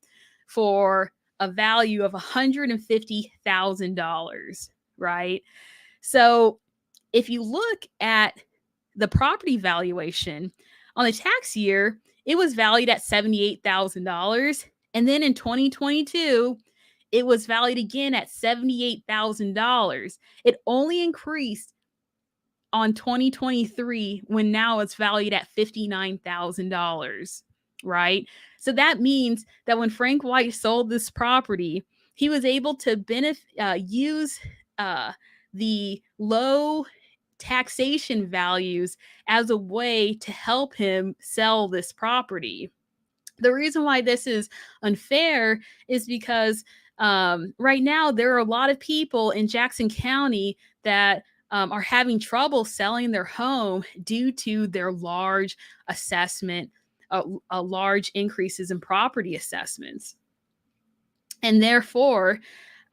for a value of $150,000, right? So if you look at the property valuation on the tax year, it was valued at $78,000. And then in 2022, it was valued again at $78,000. It only increased on 2023 when now it's valued at $59,000, right? So that means that when Frank White sold this property, he was able to use the low taxation values as a way to help him sell this property. The reason why this is unfair is because right now there are a lot of people in Jackson County that are having trouble selling their home due to their large assessment, large increases in property assessments. And therefore,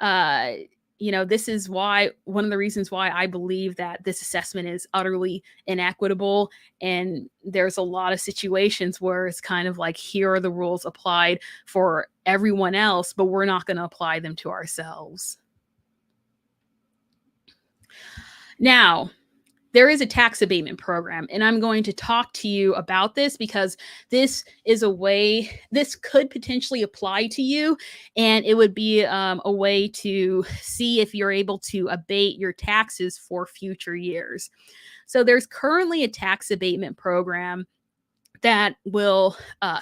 uh, this is why one of the reasons why I believe that this assessment is utterly inequitable. And there's a lot of situations where it's kind of like, here are the rules applied for everyone else, but we're not going to apply them to ourselves. Now, there is a tax abatement program, and I'm going to talk to you about this because this is a way, this could potentially apply to you, and it would be a way to see if you're able to abate your taxes for future years. So there's currently a tax abatement program that will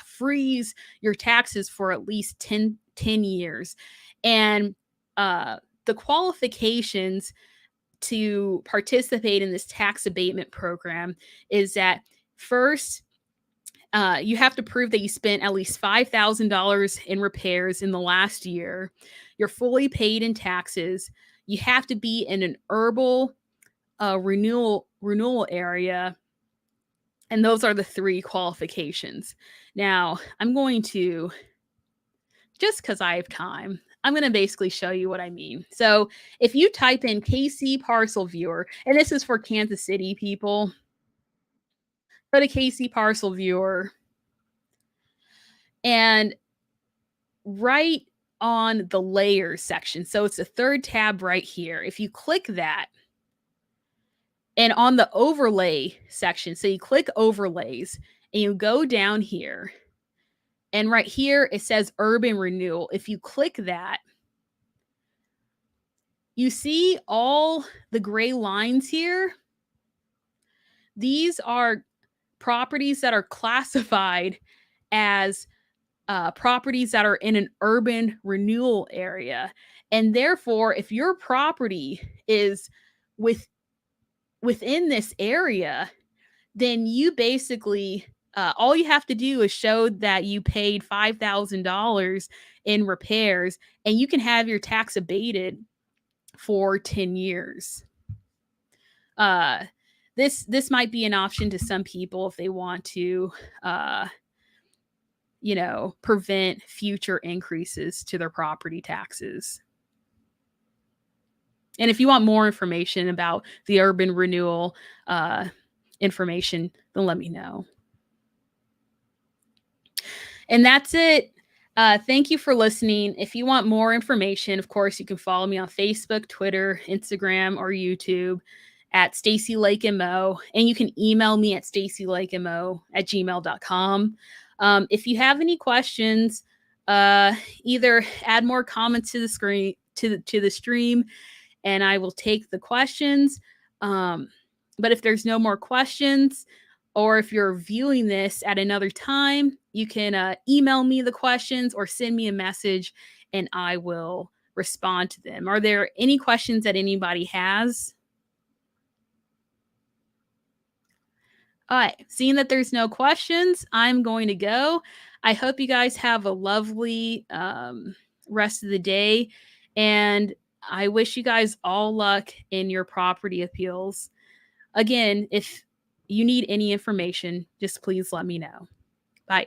freeze your taxes for at least 10 years. And the qualifications to participate in this tax abatement program is that first, you have to prove that you spent at least $5,000 in repairs in the last year. You're fully paid in taxes. You have to be in an urban renewal area. And those are the three qualifications. Now, I'm going to, just because I have time, I'm going to basically show you what I mean. So if you type in KC Parcel Viewer, and this is for Kansas City people, go to KC Parcel Viewer, and right on the layers section, so it's the third tab right here. If you click that, and on the overlay section, so you click overlays, and you go down here, and right here it says urban renewal. If you click that, you see all the gray lines here. These are properties that are classified as properties that are in an urban renewal area. And therefore, if your property is within this area, then you basically, all you have to do is show that you paid $5,000 in repairs, and you can have your tax abated for 10 years. This might be an option to some people if they want to, prevent future increases to their property taxes. And if you want more information about the urban renewal information, then let me know. And that's it. Thank you for listening. If you want more information, of course, you can follow me on Facebook, Twitter, Instagram, or YouTube at Stacy Lake MO. And you can email me at stacylakemo@gmail.com. If you have any questions, either add more comments to the screen to the stream, and I will take the questions. But if there's no more questions, or if you're viewing this at another time, you can email me the questions or send me a message, and I will respond to them. Are there any questions that anybody has? All right, seeing that there's no questions, I'm going to go. I hope you guys have a lovely rest of the day, and I wish you guys all luck in your property appeals. Again, if you need any information, just please let me know. Bye.